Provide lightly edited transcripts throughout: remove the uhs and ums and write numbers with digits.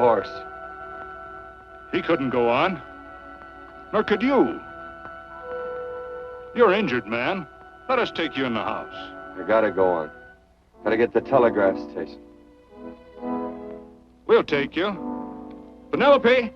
horse. He couldn't go on. Nor could you. You're injured, man. Let us take you in the house. I gotta go on. Gotta get to the telegraph station. We'll take you. Penelope!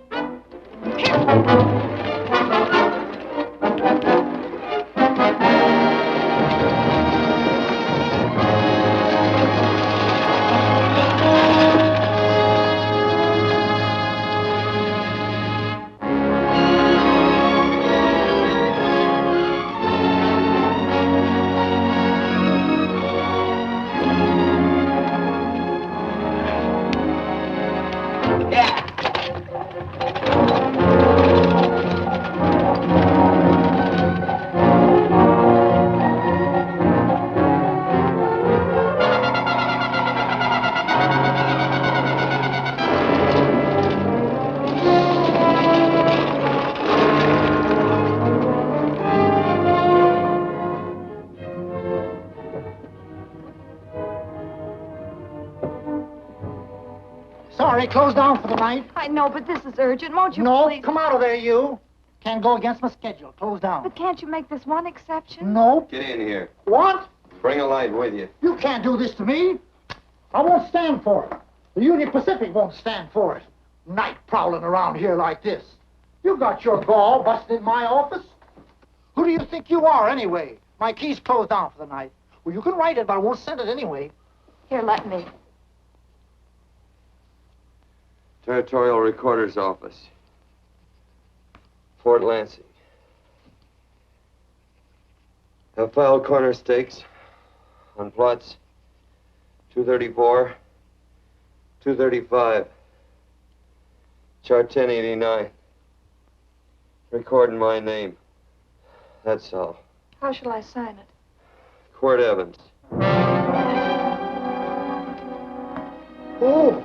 Sorry, closed down for the night. I know, but this is urgent. Won't you No, please? come out of there, you. Can't go against my schedule. Closed down. But can't you make this one exception? No. Get in here. What? Bring a light with you. You can't do this to me. I won't stand for it. The Union Pacific won't stand for it. Night prowling around here like this. You got your gall busting in my office. Who do you think you are, anyway? My key's closed down for the night. Well, you can write it, but I won't send it anyway. Here, let me. Territorial Recorder's Office. Fort Lansing. Have filed corner stakes on plots 234, 235, chart 1089. Recording my name. That's all. How shall I sign it? Quirt Evans. Oh.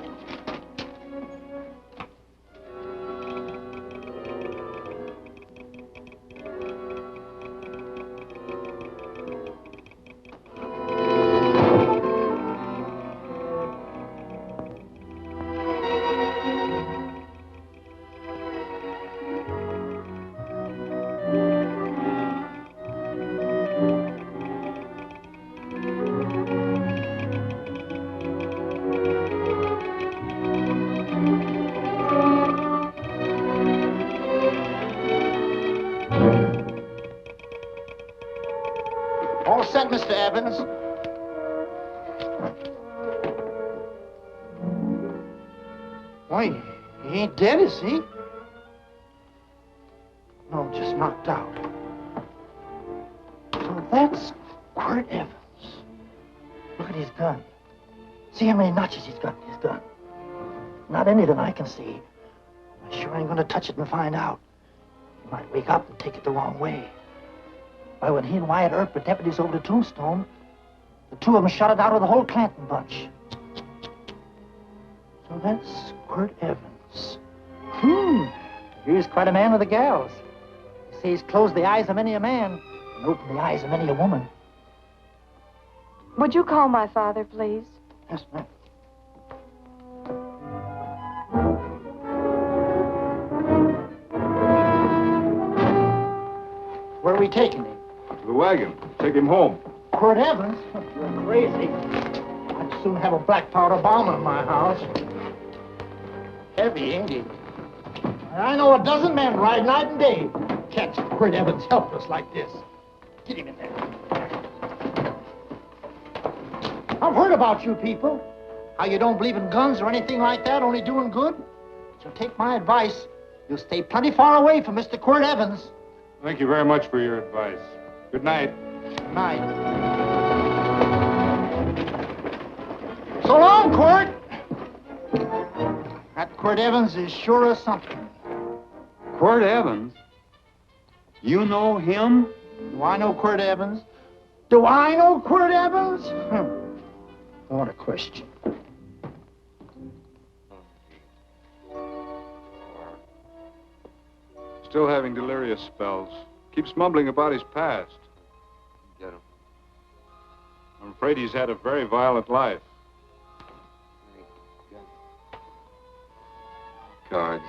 All set, Mr. Evans. Why, he ain't dead, is he? No, just knocked out. So that's Quirt Evans. Look at his gun. See how many notches he's got in his gun. Not any that I can see. I sure ain't gonna touch it and find out. He might wake up and take it the wrong way. Why, when he and Wyatt Earp were deputies over to Tombstone, the two of them shot it out of the whole Clanton bunch. So that's Quirt Evans. He's quite a man with the gals. They say he's closed the eyes of many a man and opened the eyes of many a woman. Would you call my father, please? Yes, ma'am. Where are we taking him? The wagon. Take him home. Quirt Evans? You're crazy. I'd soon have a black powder bomb in my house. Heavy, ain't he? I know a dozen men ride night and day. Catch Quirt Evans helpless like this. Get him in there. I've heard about you people. How you don't believe in guns or anything like that, only doing good. So take my advice. You'll stay plenty far away from Mr. Quirt Evans. Thank you very much for your advice. Good night. Good night. So long, Quirt. That Quirt Evans is sure of something. Quirt Evans? You know him? Do I know Quirt Evans? Do I know Quirt Evans? What a question. Still having delirious spells. Keeps mumbling about his past. Get him. I'm afraid he's had a very violent life. cards.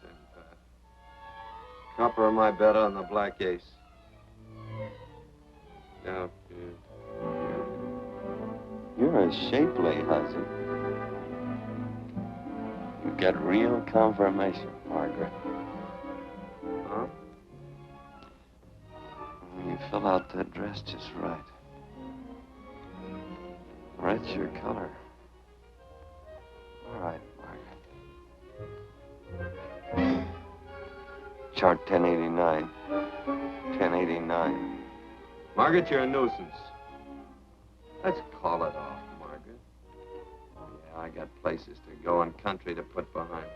Stand pat. Copper my bet on the black ace. Now, You're a shapely hussy. You get real confirmation, Margaret. huh? You fill out that dress just right. Red's your color. All right, Margaret. Chart 1089. 1089. Margaret, you're a nuisance. Let's call it off, Margaret. Yeah, I got places to go and country to put behind.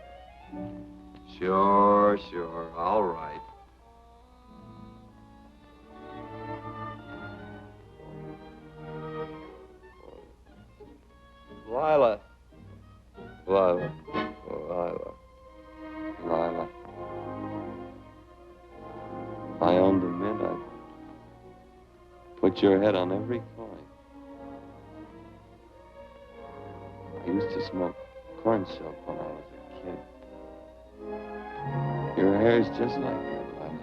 Sure, all right. Lila. Lila. Oh, Lila. Lila. If I owned a mint, I'd put your head on every coin. I used to smoke corn silk when I was a kid. Your hair's just like that, Lila.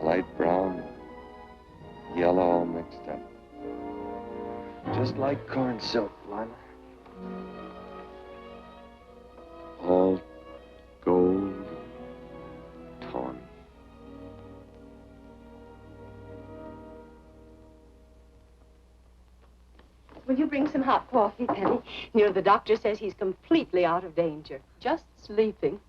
Light brown, yellow all mixed up. Just like corn silk, Lila. All gold, tawny. Will you bring some hot coffee, Penny? You know, the doctor says he's completely out of danger. Just sleeping.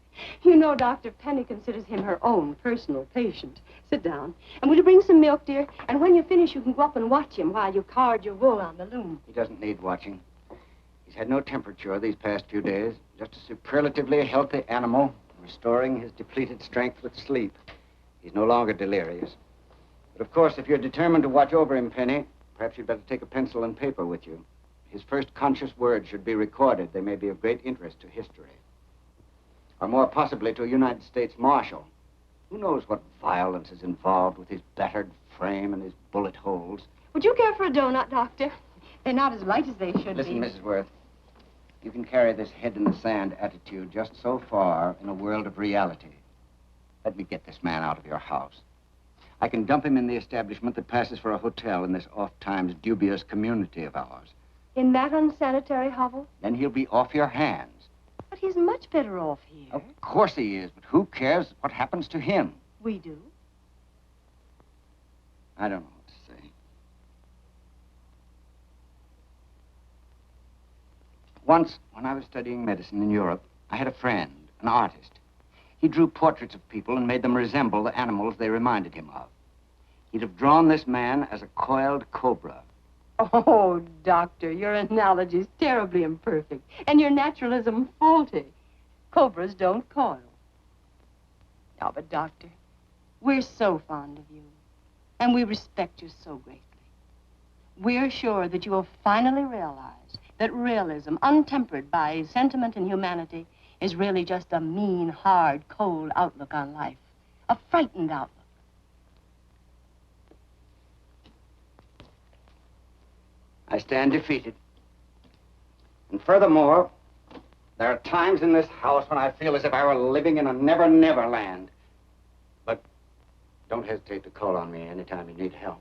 You know, Dr. Penny considers him her own personal patient. Sit down. And will you bring some milk, dear? And when you finish, you can go up and watch him while you card your wool on the loom. He doesn't need watching. He's had no temperature these past few days. Just a superlatively healthy animal, restoring his depleted strength with sleep. He's no longer delirious. But of course, if you're determined to watch over him, Penny, perhaps you'd better take a pencil and paper with you. His first conscious words should be recorded. They may be of great interest to history. Or more possibly to a United States Marshal. Who knows what violence is involved with his battered frame and his bullet holes. Would you care for a donut, Doctor? They're not as light as they should Listen, be. Mrs. Worth. You can carry this head-in-the-sand attitude just so far in a world of reality. Let me get this man out of your house. I can dump him in the establishment that passes for a hotel in this oft-times dubious community of ours. In that unsanitary hovel? Then he'll be off your hands. But he's much better off here. Of course he is, but who cares what happens to him? We do. I don't know what to say. Once, when I was studying medicine in Europe, I had a friend, an artist. He drew portraits of people and made them resemble the animals they reminded him of. He'd have drawn this man as a coiled cobra. Oh, Doctor, your analogy's terribly imperfect, and your naturalism faulty. Cobras don't coil. Now, but Doctor, we're so fond of you, and we respect you so greatly. We're sure that you will finally realize that realism, untempered by sentiment and humanity, is really just a mean, hard, cold outlook on life. A frightened outlook. I stand defeated. And furthermore, there are times in this house when I feel as if I were living in a never-never land. But don't hesitate to call on me anytime you need help.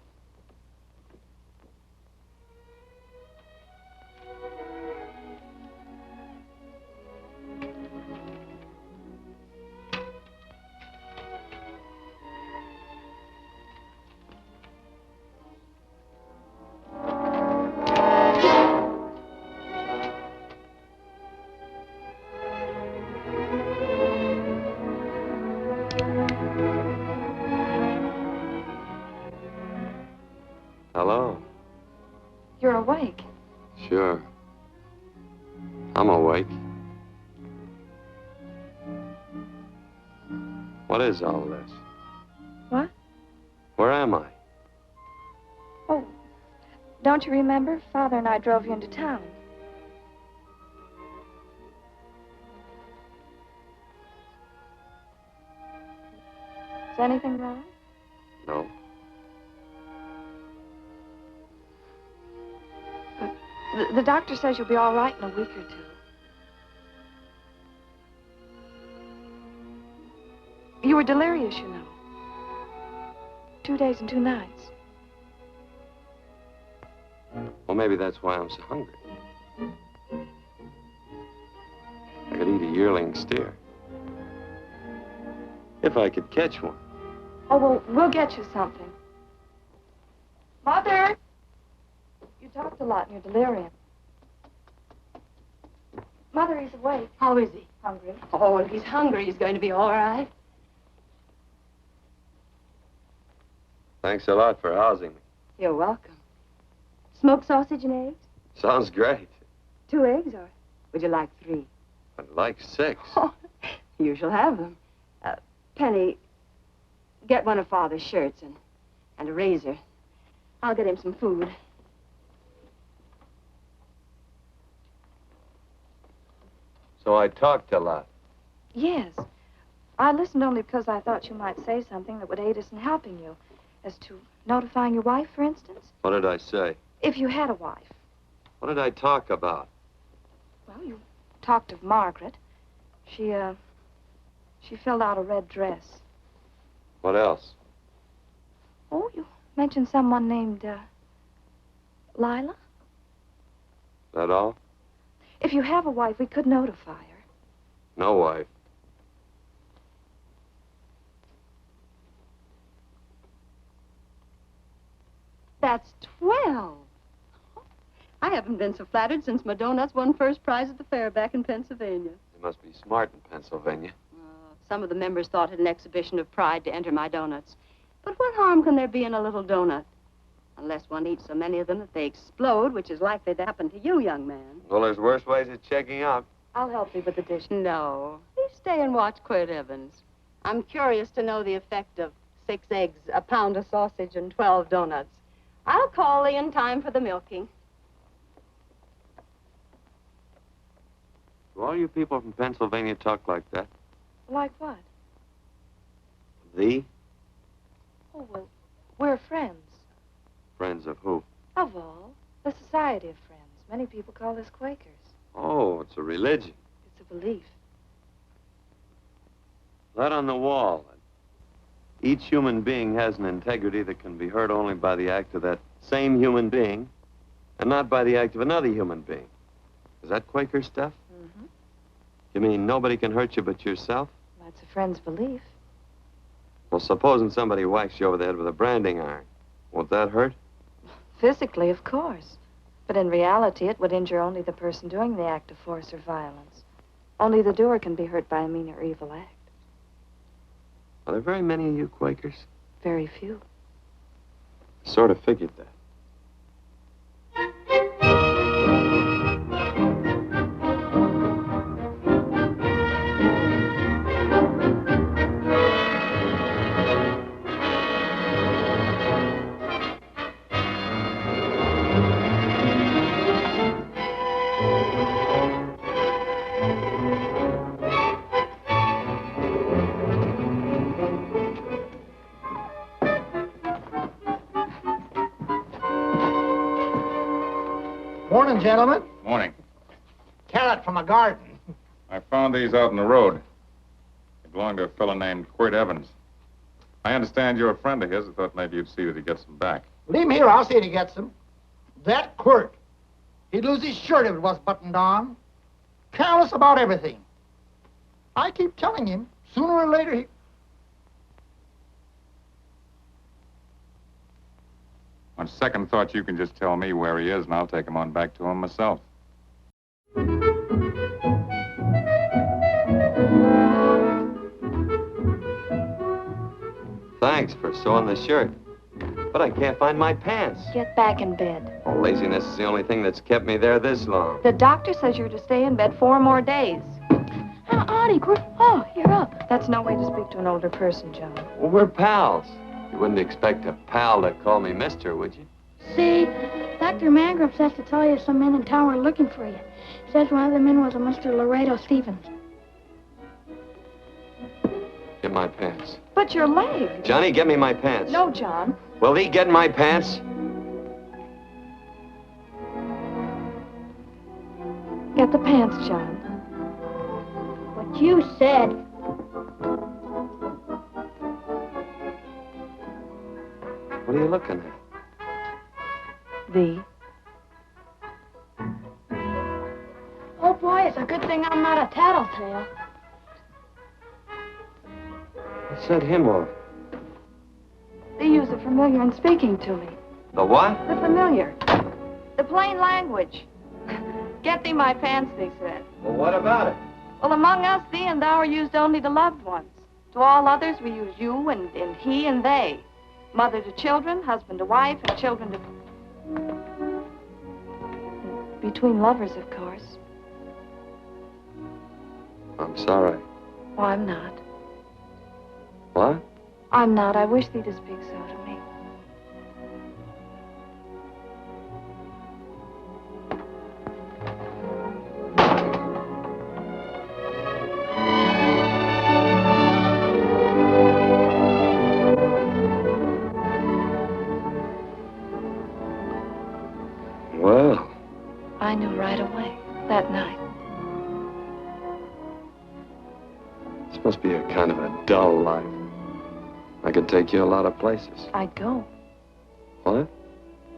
Hello. You're awake. Sure. I'm awake. What is all this? What? Where am I? Oh, don't you remember? Father and I drove you into town. Is anything wrong? No. The doctor says you'll be all right in a week or two. You were delirious, you know. 2 days and 2 nights. Well, maybe that's why I'm so hungry. I could eat a yearling steer. If I could catch one. Oh, well, we'll get you something. Mother! You talked a lot in your delirium. Mother, he's awake. How is he? Hungry. Oh, if he's hungry, he's going to be all right. Thanks a lot for housing me. You're welcome. Smoked sausage and eggs? Sounds great. 2 eggs, or would you like 3? I'd like 6. Oh, you shall have them. Penny, get one of Father's shirts and a razor. I'll get him some food. So I talked a lot. Yes. I listened only because I thought you might say something that would aid us in helping you. As to notifying your wife, for instance. What did I say? If you had a wife. What did I talk about? Well, you talked of Margaret. She filled out a red dress. What else? Oh, you mentioned someone named, Lila? That all? If you have a wife, we could notify her. No wife. That's 12. I haven't been so flattered since my donuts won first prize at the fair back in Pennsylvania. You must be smart in Pennsylvania. Some of the members thought it an exhibition of pride to enter my donuts. But what harm can there be in a little donut? Unless one eats so many of them that they explode, which is likely to happen to you, young man. Well, there's worse ways of checking out. I'll help you with the dish. No. You stay and watch Quirt Evans. I'm curious to know the effect of 6 eggs, a pound of sausage, and 12 donuts. I'll call Lee in time for the milking. Do all you people from Pennsylvania talk like that? Like what? Thee? Oh, well, we're friends. Friends of who? Of all. The Society of Friends. Many people call us Quakers. Oh, it's a religion. It's a belief. That on the wall. Each human being has an integrity that can be hurt only by the act of that same human being, and not by the act of another human being. Is that Quaker stuff? Mm-hmm. You mean nobody can hurt you but yourself? That's a friend's belief. Well, supposing somebody whacks you over the head with a branding iron, won't that hurt? Physically, of course. But in reality, it would injure only the person doing the act of force or violence. Only the doer can be hurt by a mean or evil act. Are there very many of you Quakers? Very few. Sort of figured that. Morning, gentlemen. Morning. Carrot from a garden. I found these out in the road. They belong to a fellow named Quirt Evans. I understand you're a friend of his. I thought maybe you'd see that he gets them back. Leave him here. I'll see that he gets them. That Quirt. He'd lose his shirt if it was buttoned on. Careless about everything. I keep telling him, sooner or later he... On second thought, you can just tell me where he is, and I'll take him on back to him myself. Thanks for sewing the shirt. But I can't find my pants. Get back in bed. Oh, laziness is the only thing that's kept me there this long. The doctor says you're to stay in bed 4 more days. Howdy, Quirt. Oh, you're up. That's no way to speak to an older person, John. Well, we're pals. You wouldn't expect a pal to call me mister, would you? See, Dr. Mangrum says to tell you some men in town are looking for you. Says one of the men was a Mr. Laredo Stevens. Get my pants. But your leg. Johnny, get me my pants. No, John. Will he get my pants? Get the pants, John. What you said. are you looking at? V. Oh, boy, it's a good thing I'm not a tattletale. What set him off? They use the familiar in speaking to me. The what? The familiar. The plain language. Get thee my pants, they said. Well, what about it? Well, among us, thee and thou are used only to loved ones. To all others, we use you and he and they. Mother to children, husband to wife, and children to... Between lovers, of course. I'm sorry. Oh, I'm not. What? I'm not. I wish thee to speak so to me. Well, I knew right away, that night. this must be a kind of a dull life. I could take you a lot of places. I'd go. What?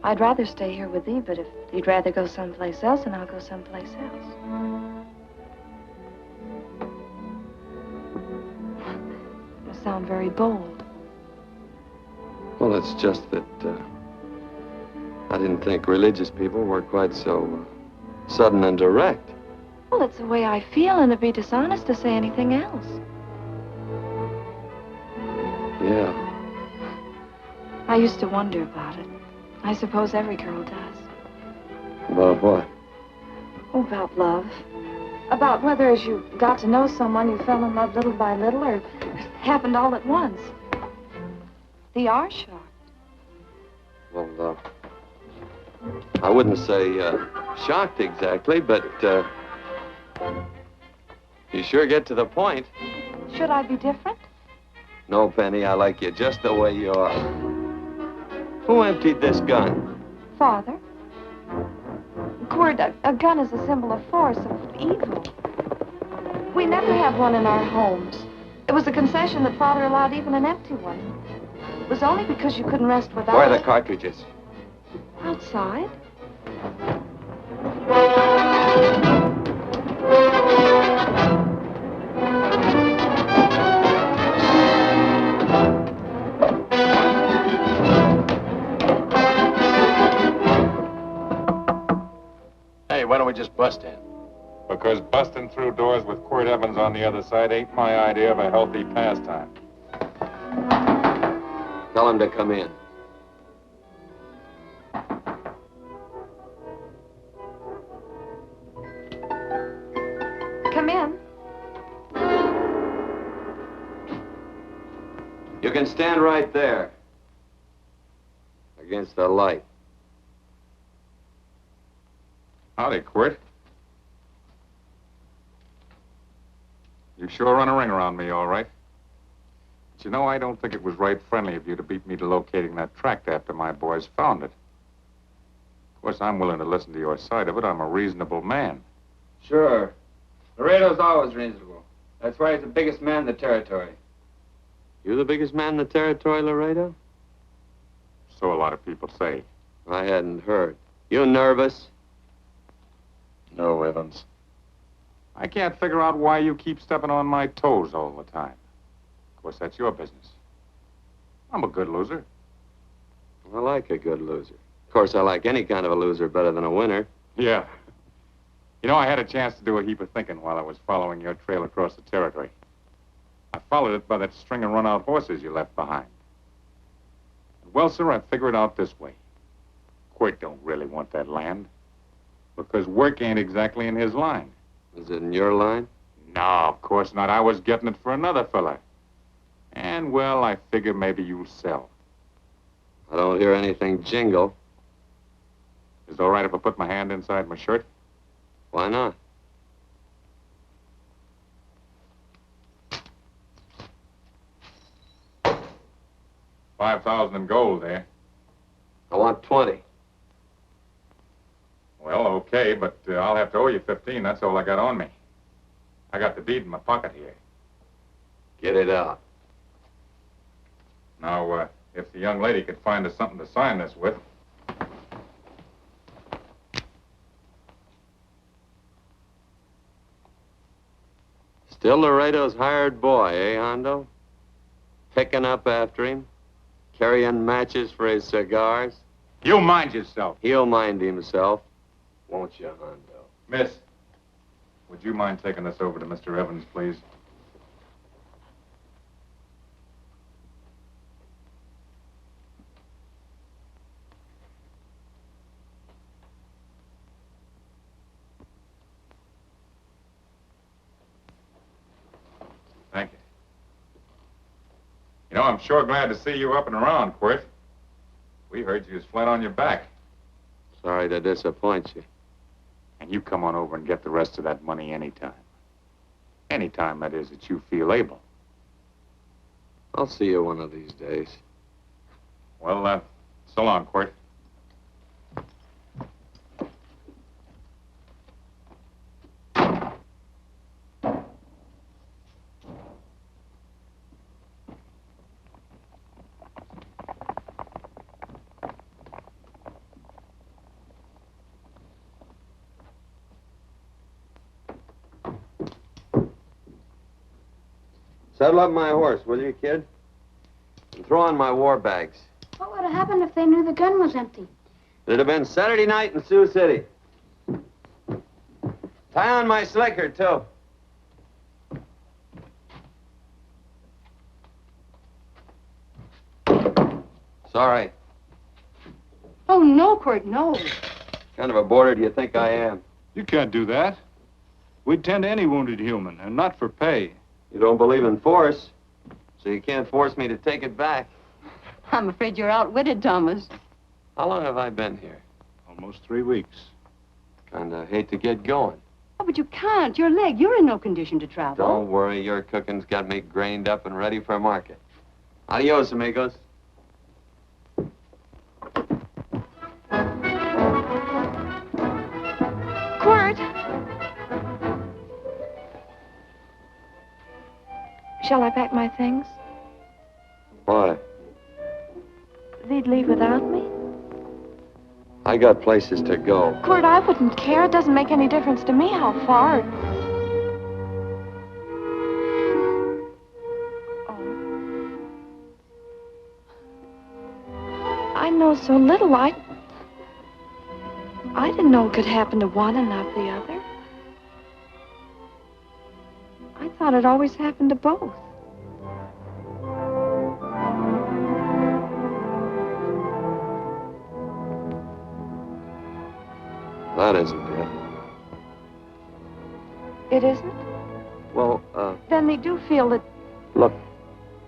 I'd rather stay here with thee, but if you'd rather go someplace else, then I'll go someplace else. You sound very bold. Well, it's just that I didn't think religious people were quite so sudden and direct. Well, it's the way I feel, and it'd be dishonest to say anything else. Yeah. I used to wonder about it. I suppose every girl does. About what? Oh, about love. About whether as you got to know someone, you fell in love little by little, or it happened all at once. They are shocked. Well, I wouldn't say shocked exactly, but you sure get to the point. Should I be different? No, Penny, I like you just the way you are. Who emptied this gun? Father? Quirt, a gun is a symbol of force, of evil. We never had one in our homes. It was a concession that Father allowed even an empty one. It was only because you couldn't rest without Where are it. the cartridges? Outside? Hey, why don't we just bust in? Because busting through doors with Quirt Evans on the other side ain't my idea of a healthy pastime. Tell him to come in. Come in. You can stand right there. Against the light. Howdy, Quirt. You sure run a ring around me, all right. But you know, I don't think it was right friendly of you to beat me to locating that tract after my boys found it. Of course, I'm willing to listen to your side of it. I'm a reasonable man. Sure. Laredo's always reasonable. That's why he's the biggest man in the territory. You the biggest man in the territory, Laredo? So a lot of people say. I hadn't heard. You nervous? No, Evans. I can't figure out why you keep stepping on my toes all the time. Of course, that's your business. I'm a good loser. I like a good loser. Of course, I like any kind of a loser better than a winner. Yeah. You know, I had a chance to do a heap of thinking while I was following your trail across the territory. I followed it by that string of run-out horses you left behind. Well, sir, I figured it out this way. Quirt don't really want that land. Because work ain't exactly in his line. Is it in your line? No, of course not. I was getting it for another fella. And, well, I figure maybe you'll sell. I don't hear anything jingle. Is it all right if I put my hand inside my shirt? Why not? $5,000 in gold there. I want 20. Well, okay, but I'll have to owe you 15. That's all I got on me. I got the deed in my pocket here. Get it out. Now, If the young lady could find us something to sign this with. Still Laredo's hired boy, eh, Hondo? Picking up after him, carrying matches for his cigars. You mind yourself. He'll mind himself. Won't you, Hondo? Miss, would you mind taking this over to Mr. Evans, please? Thank you. You know, I'm sure glad to see you up and around, Quirt. We heard you was flat on your back. Sorry to disappoint you. And you come on over and get the rest of that money anytime. Anytime, that is, that you feel able. I'll see you one of these days. Well, so long, Quirt. Saddle up my horse, will you, kid? And throw on my war bags. What would have happened if they knew the gun was empty? It'd have been Saturday night in Sioux City. Tie on my slicker, too. Sorry. Oh, no, Quirt, no. What kind of a boarder do you think I am? You can't do that. We'd tend to any wounded human, and not for pay. You don't believe in force, so you can't force me to take it back. I'm afraid you're outwitted, Thomas. How long have I been here? Almost 3 weeks. Kinda hate to get going. Oh, but you can't. Your leg, you're in no condition to travel. Don't worry, your cooking's got me grained up and ready for market. Adios, amigos. Quirt! Shall I pack my things? Why? They'd leave without me? I got places to go. Quirt, I wouldn't care. It doesn't make any difference to me how far. Oh. I know so little. I didn't know it could happen to one and not the other. I thought it always happened to both. That isn't it. It isn't? Well, Then they do feel that... look,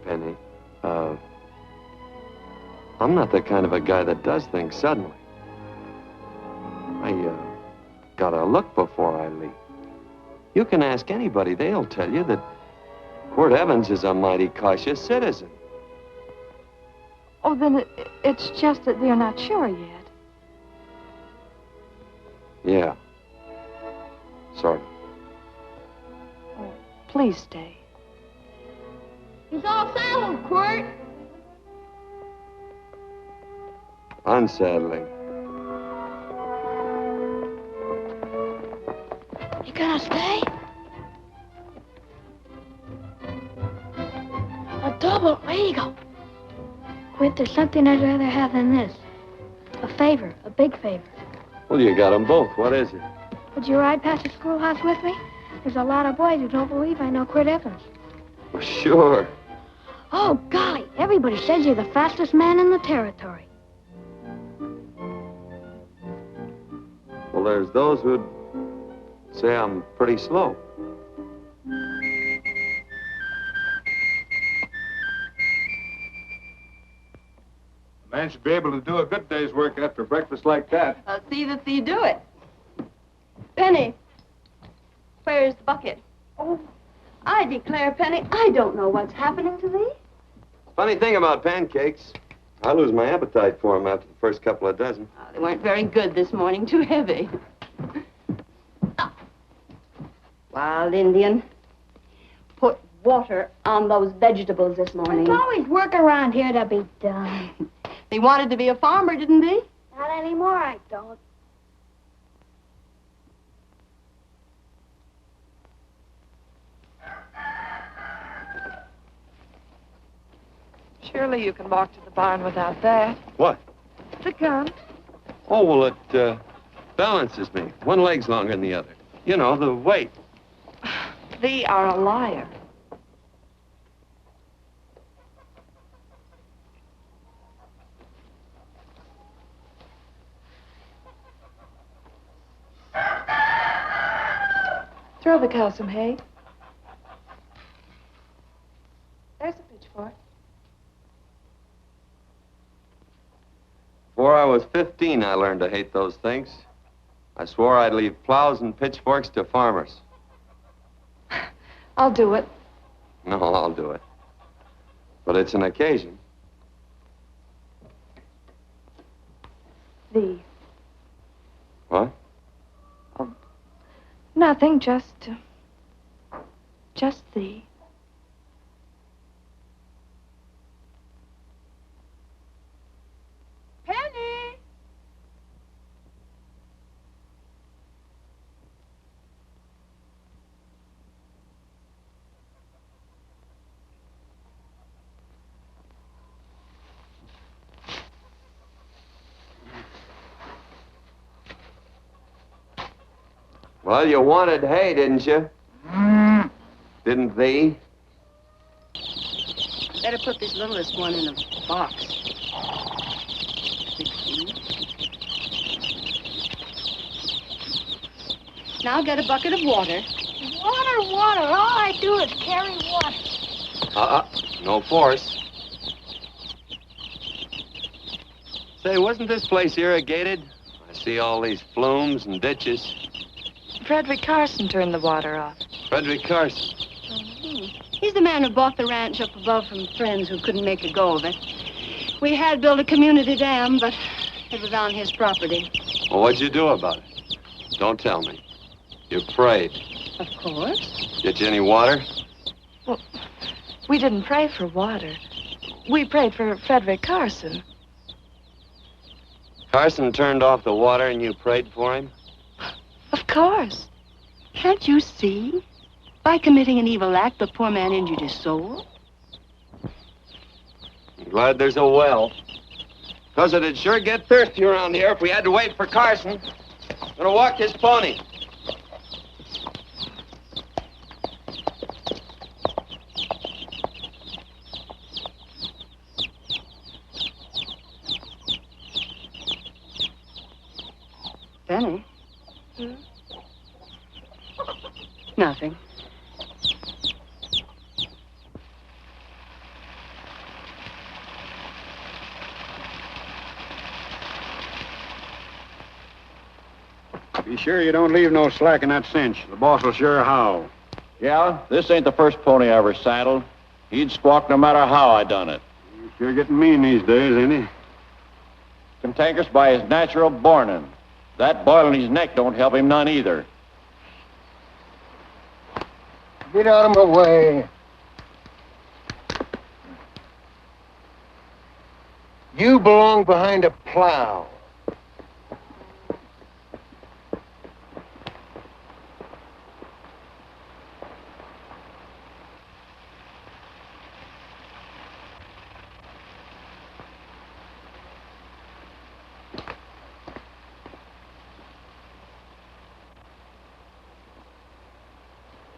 Penny, I'm not the kind of a guy that does things suddenly. I, gotta look before I leave. You can ask anybody, they'll tell you that Quirt Evans is a mighty cautious citizen. Oh, then it's just that they're not sure yet. Yeah. Sort of. Oh, please stay. He's all saddled, Quirt. Unsettling. You gonna stay? A double eagle. Quint, there's something I'd rather have than this. A favor, a big favor. Well, you got them both. What is it? Would you ride past the schoolhouse with me? There's a lot of boys who don't believe I know Quirt Evans. Well, sure. Oh, golly, everybody says you're the fastest man in the territory. Well, there's those who'd say I'm pretty slow. A man should be able to do a good day's work after breakfast like that. I'll see that you do it. Penny, where's the bucket? Oh, I declare, Penny, I don't know what's happening to thee. Funny thing about pancakes, I lose my appetite for them after the first couple of dozen. Oh, they weren't very good this morning, too heavy. Oh. Wild Indian, put water on those vegetables this morning. There's always work around here to be done. They wanted to be a farmer, didn't they? Not anymore, I don't. Surely you can walk to the barn without that. What? The gun. Oh, well, it balances me. One leg's longer than the other. You know, the weight. Thee are a liar. Throw the cow some hay. There's a pitchfork. Before I was 15, I learned to hate those things. I swore I'd leave plows and pitchforks to farmers. I'll do it. No, I'll do it. But it's an occasion. Thee. What? Nothing, just thee. Penny! Well, you wanted hay, didn't you? Didn't thee? Better put this littlest one in a box. 16. Now get a bucket of water. Water, water. All I do is carry water. No force. Say, wasn't this place irrigated? I see all these flumes and ditches. Frederick Carson turned the water off. Frederick Carson. He's the man who bought the ranch up above from friends who couldn't make a go of it. We had built a community dam, but it was on his property. Well, what'd you do about it? Don't tell me. You prayed. Of course. Get you any water? Well, we didn't pray for water. We prayed for Frederick Carson. Carson turned off the water and you prayed for him? Of course. Can't you see? By committing an evil act, the poor man injured his soul. I'm glad there's a well. Because it'd sure get thirsty around here if we had to wait for Carson. Gonna walk this pony. Benny? Nothing. Be sure you don't leave no slack in that cinch. The boss will sure howl. Yeah, this ain't the first pony I ever saddled. He'd squawk no matter how I done it. He's sure getting mean these days, ain't he? Cantankerous by his natural bornin'. That boil in his neck don't help him none either. Get out of my way. You belong behind a plow.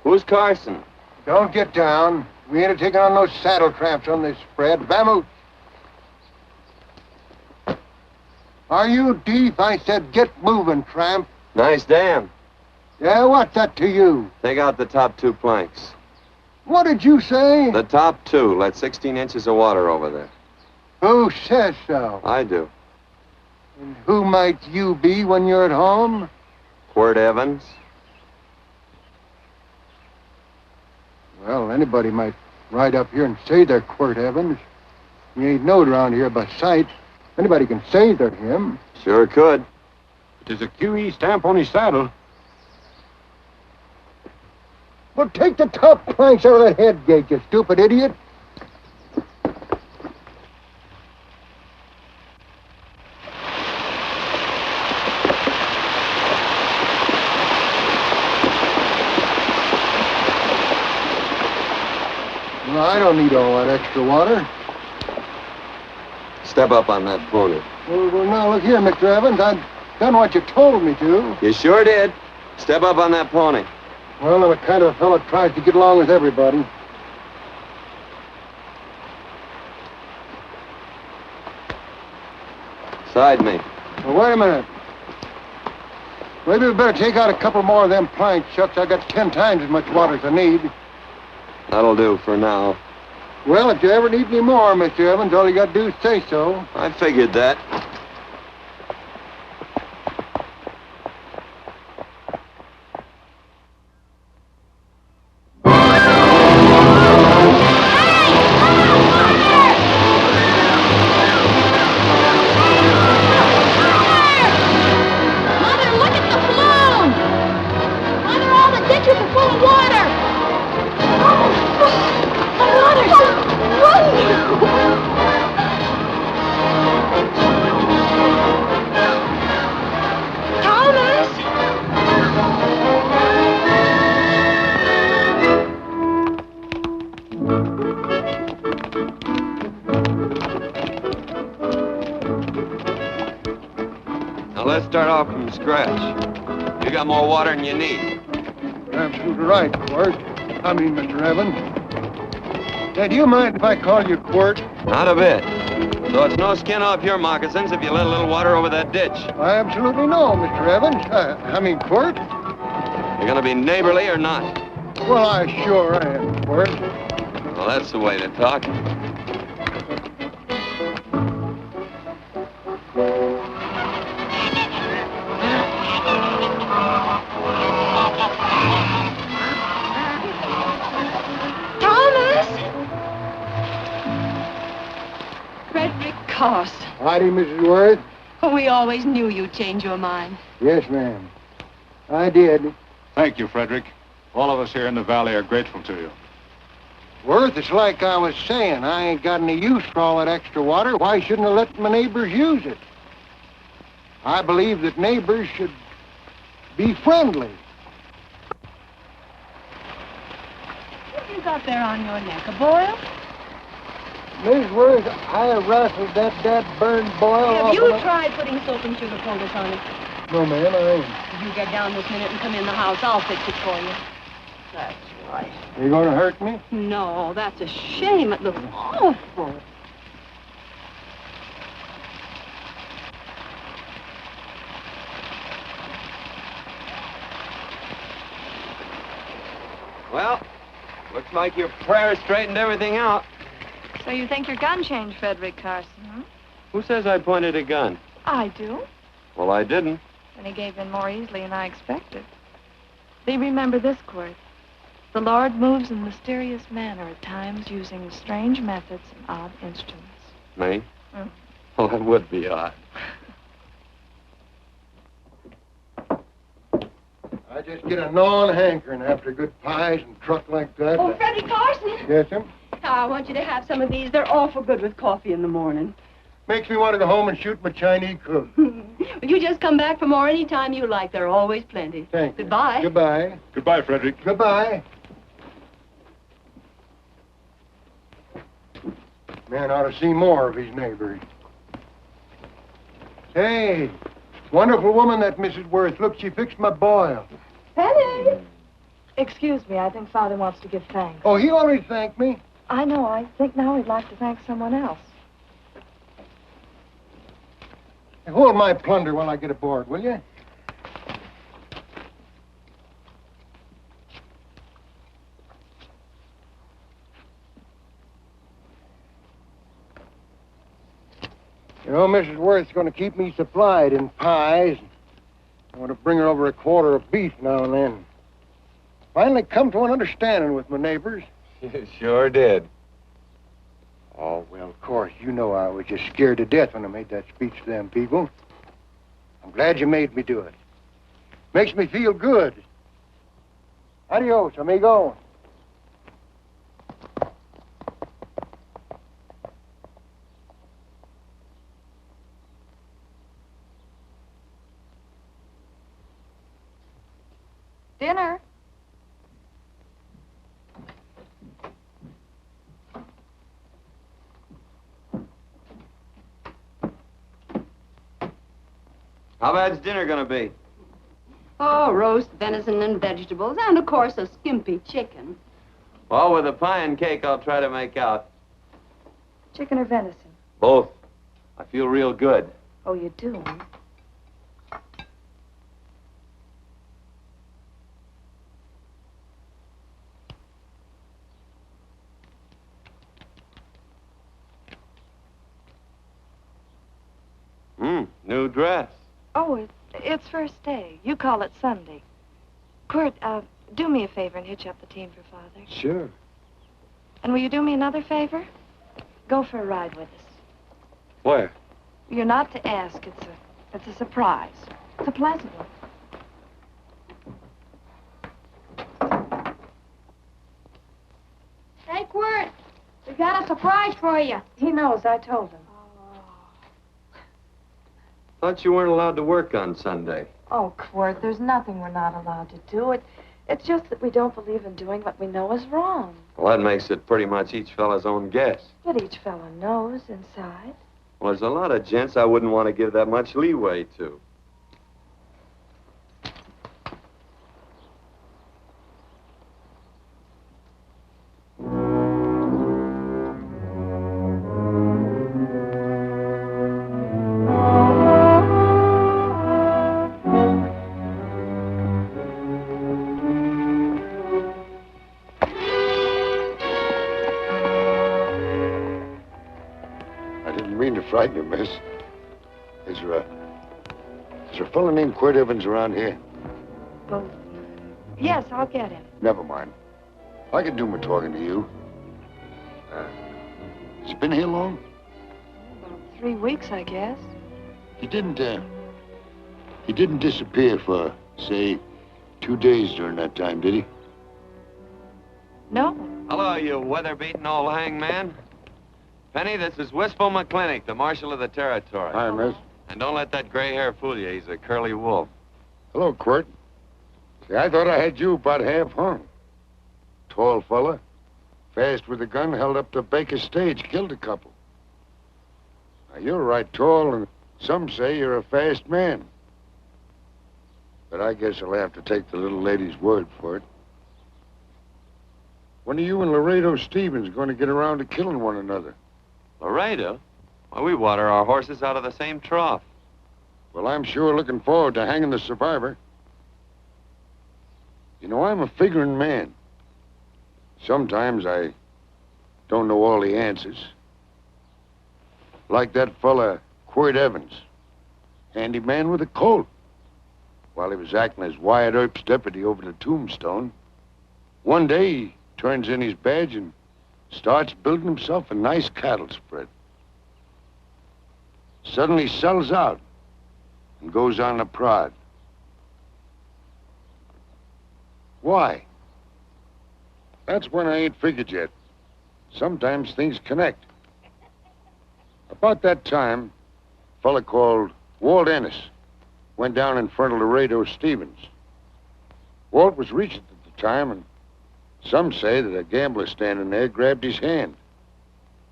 Who's Carson? Don't get down. We ain't taking on no saddle tramps on this spread. Vamoose. Are you deef? I said get moving, tramp. Nice dam. Yeah, what's that to you? Take out the top 2 planks. What did you say? The top 2. Let 16 inches of water over there. Who says so? I do. And who might you be when you're at home? Quirt Evans. Well, anybody might ride up here and say they're Quirt Evans. You ain't knowed around here by sight. Anybody can say they're him. Sure could. There's a QE stamp on his saddle. Well, take the top planks out of that head gate, you stupid idiot. No, I don't need all that extra water. Step up on that pony. Well, now, look here, Mr. Evans. I've done what you told me to. You sure did. Step up on that pony. Well, I'm the kind of a fellow that tries to get along with everybody. Side me. Well, wait a minute. Maybe we better take out a couple more of them planks, Chucks. I got 10 times as much water as I need. That'll do for now. Well, if you ever need any more, Mr. Evans, all you got to do is say so. I figured that. Let's start off from scratch. You got more water than you need. You're absolutely right, Quirt. I mean, Mr. Evans. Hey, do you mind if I call you Quirt? Not a bit. So it's no skin off your moccasins if you let a little water over that ditch. I absolutely know, Mr. Evans. I mean, Quirt. You're gonna be neighborly or not? Well, I sure am, Quirt. Well, that's the way to talk. Carson. Howdy, Mrs. Worth. We always knew you'd change your mind. Yes, ma'am. I did. Thank you, Frederick. All of us here in the valley are grateful to you. Worth, it's like I was saying. I ain't got any use for all that extra water. Why shouldn't I let my neighbors use it? I believe that neighbors should be friendly. What have you got there on your neck, a boil? Miss Worth, I rustled that burned boil Have off you of my... tried putting soap and sugar poultice on it? No, ma'am, I ain't. If you get down this minute and come in the house, I'll fix it for you. That's right. You gonna hurt me? No, that's a shame. It looks awful. Well, looks like your prayer straightened everything out. So you think your gun changed, Frederick Carson, huh? Who says I pointed a gun? I do. Well, I didn't. And he gave in more easily than I expected. Do you remember this quote? The Lord moves in mysterious manner at times, using strange methods and odd instruments. Me? Mm. Well, that would be odd. I just get a gnawing hankering after good pies and truck like that. Oh, Freddie Carson. Yes, ma'am? I want you to have some of these. They're awful good with coffee in the morning. Makes me want to go home and shoot my Chinese cook. You just come back for more any time you like. There are always plenty. Thank you. Goodbye. Goodbye. Goodbye, Frederick. Goodbye. Man ought to see more of his neighbors. Hey, wonderful woman, that Mrs. Worth. Look, she fixed my boil. Penny! Excuse me, I think Father wants to give thanks. Oh, he already thanked me. I know. I think now he'd like to thank someone else. Hey, hold my plunder while I get aboard, will you? You know, Mrs. Worth's going to keep me supplied in pies. I want to bring her over a quarter of beef now and then. Finally come to an understanding with my neighbors. You sure did. Oh, well, of course, you know I was just scared to death when I made that speech to them people. I'm glad you made me do it. Makes me feel good. Adios, amigo. Dinner. How bad's dinner gonna be? Oh, roast venison and vegetables, and of course a skimpy chicken. Well, with a pie and cake, I'll try to make out. Chicken or venison? Both. I feel real good. Oh, you do? New dress. Oh, it's first day. You call it Sunday. Quirt, do me a favor and hitch up the team for Father. Sure. And will you do me another favor? Go for a ride with us. Where? You're not to ask. It's a surprise. It's a pleasant one. Hey, Quirt, we got a surprise for you. He knows. I told him. Thought you weren't allowed to work on Sunday. Oh, Quirt, there's nothing we're not allowed to do. It's just that we don't believe in doing what we know is wrong. Well, that makes it pretty much each fella's own guess. But each fellow knows inside. Well, there's a lot of gents I wouldn't want to give that much leeway to. Frighten you, miss. Is there a fellow named Quirt Evans around here? Well, yes, I'll get him. Never mind. I can do my talking to you. Has he been here long? About 3 weeks, I guess. He didn't disappear for, say, 2 days during that time, did he? No. Hello, you weather-beaten old hangman. Penny, this is Wistful McClintock, the Marshal of the Territory. Hi, miss. And don't let that gray hair fool you. He's a curly wolf. Hello, Quirt. See, I thought I had you about half hung. Tall fella, fast with a gun, held up the Baker stage, killed a couple. Now, you're right tall, and some say you're a fast man. But I guess I'll have to take the little lady's word for it. When are you and Laredo Stevens going to get around to killing one another? Laredo? Well, we water our horses out of the same trough. Well, I'm sure looking forward to hanging the survivor. You know, I'm a figuring man. Sometimes I don't know all the answers. Like that fella, Quirt Evans. Handy man with a Colt. While he was acting as Wyatt Earp's deputy over the Tombstone, one day he turns in his badge and starts building himself a nice cattle spread. Suddenly sells out and goes on a prod. Why? That's when I ain't figured yet. Sometimes things connect. About that time, a fella called Walt Ennis went down in front of Laredo Stevens. Walt was regent at the time, and some say that a gambler standing there grabbed his hand.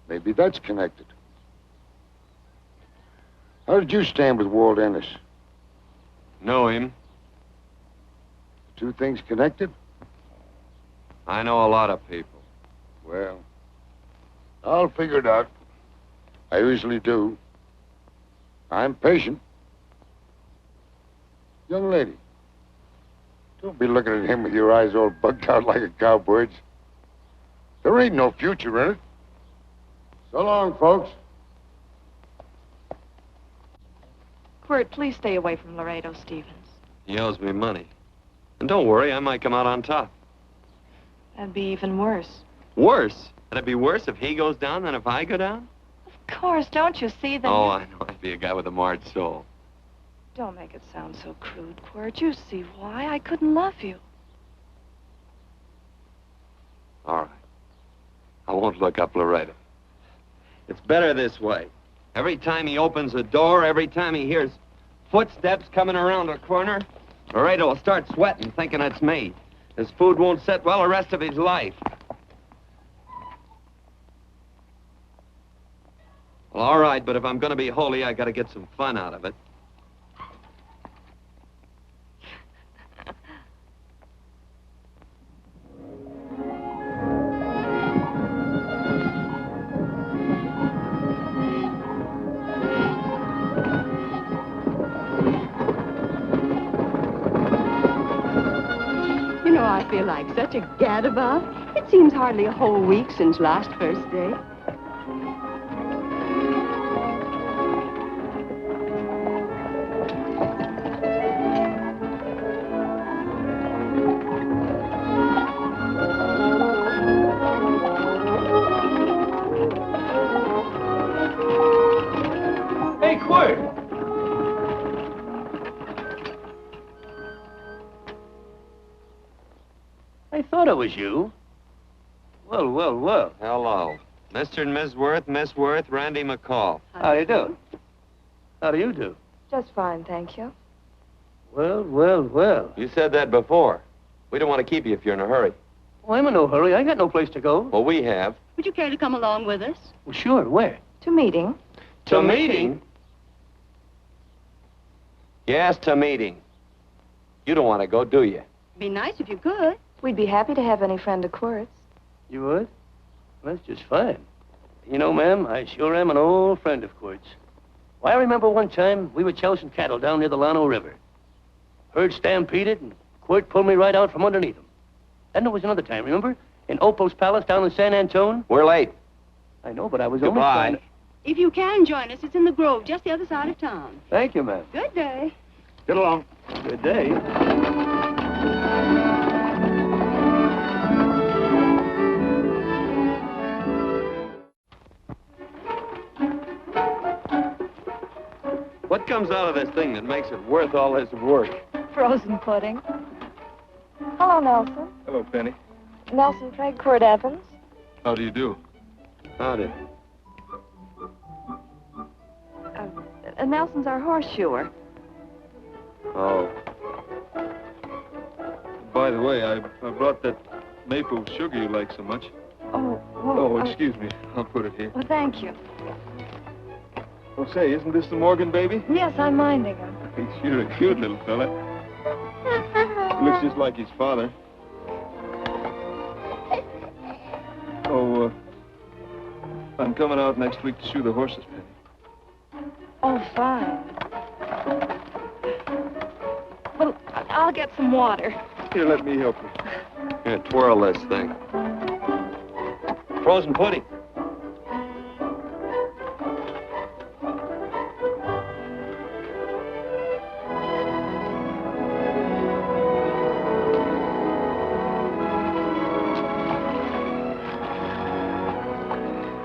Maybe that's connected. How did you stand with Walt Ennis? Know him. Two things connected? I know a lot of people. Well, I'll figure it out. I usually do. I'm patient. Young lady, don't be looking at him with your eyes all bugged out like a cowbird's. There ain't no future in it. So long, folks. Quirt, please stay away from Laredo Stevens. He owes me money. And don't worry, I might come out on top. That'd be even worse. Worse? That'd be worse if he goes down than if I go down? Of course, don't you see that? Oh, I know. I'd be a guy with a marred soul. Don't make it sound so crude, Quirt. You see why I couldn't love you. All right. I won't look up Laredo. It's better this way. Every time he opens a door, every time he hears footsteps coming around a corner, Laredo will start sweating, thinking it's me. His food won't set well the rest of his life. Well, all right, but if I'm going to be holy, I got to get some fun out of it. You know, I feel like such a gadabout. It seems hardly a whole week since last first day. Hey, Quirt! I thought it was you. Well, well, well. Hello. Mr. and Miss Worth, Randy McCall. How do you do? How do you do? Just fine, thank you. Well, well, well. You said that before. We don't want to keep you if you're in a hurry. Well, I'm in no hurry. I got no place to go. Well, we have. Would you care to come along with us? Well, sure. Where? To meeting. To meeting? Yes, to meeting. You don't want to go, do you? Be nice if you could. We'd be happy to have any friend of Quirt's. You would? Well, that's just fine. You know, ma'am, I sure am an old friend of Quirt's. Why, I remember one time we were chousing cattle down near the Llano River. Herd stampeded, and Quirt pulled me right out from underneath him. Then there was another time, remember? In Opal's Palace down in San Antone? We're late. I know, but I was Goodbye. only trying to... If you can join us, it's in the Grove, just the other side of town. Thank you, ma'am. Good day. Get along. Good day. What comes out of this thing that makes it worth all this work? Frozen pudding. Hello, Nelson. Hello, Penny. Nelson Craig, Quirt Evans. How do you do? Howdy. Nelson's our horseshoer. Oh. By the way, I brought that maple sugar you like so much. Oh, well, Oh, excuse me. I'll put it here. Well, thank you. Oh, say, isn't this the Morgan baby? Yes, I'm minding him. He's sure a cute little fella. He looks just like his father. Oh, I'm coming out next week to shoe the horses, Penny. Oh, fine. Well, I'll get some water. Here, let me help you. Here, twirl this thing. Frozen pudding.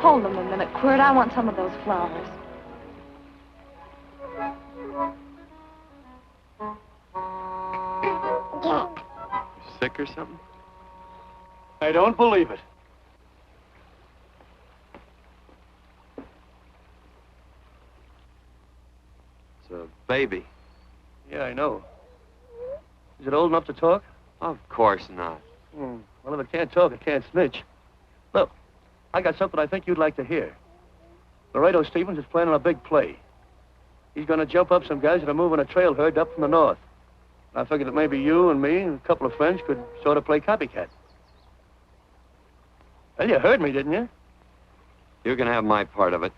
Hold them a minute, Quirt. I want some of those flowers. Sick or something? I don't believe it. It's a baby. Yeah, I know. Is it old enough to talk? Of course not. Well, if it can't talk, it can't snitch. Look, I got something I think you'd like to hear. Laredo Stevens is planning a big play. He's going to jump up some guys that are moving a trail herd up from the north. I figured that maybe you and me and a couple of friends could sort of play copycat. Well, you heard me, didn't you? You can have my part of it.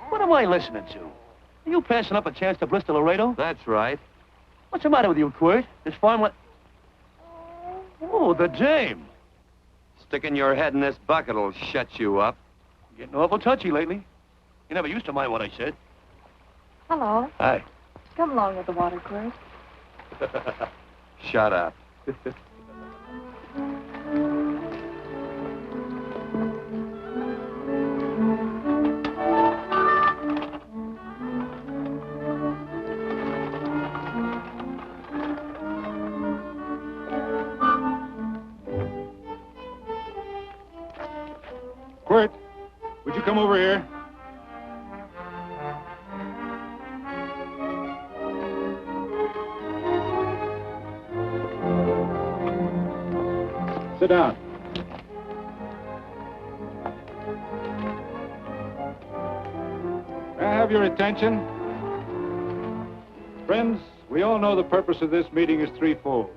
What am I listening to? Are you passing up a chance to blister Laredo? That's right. What's the matter with you, Quirt? This farm... Oh, the dame. Sticking your head in this bucket will shut you up. You're getting awful touchy lately. You never used to mind what I said. Hello. Hi. Come along with the water, Quirt. Shut up. Quirt, would you come over here? Sit down. May I have your attention? Friends, we all know the purpose of this meeting is threefold.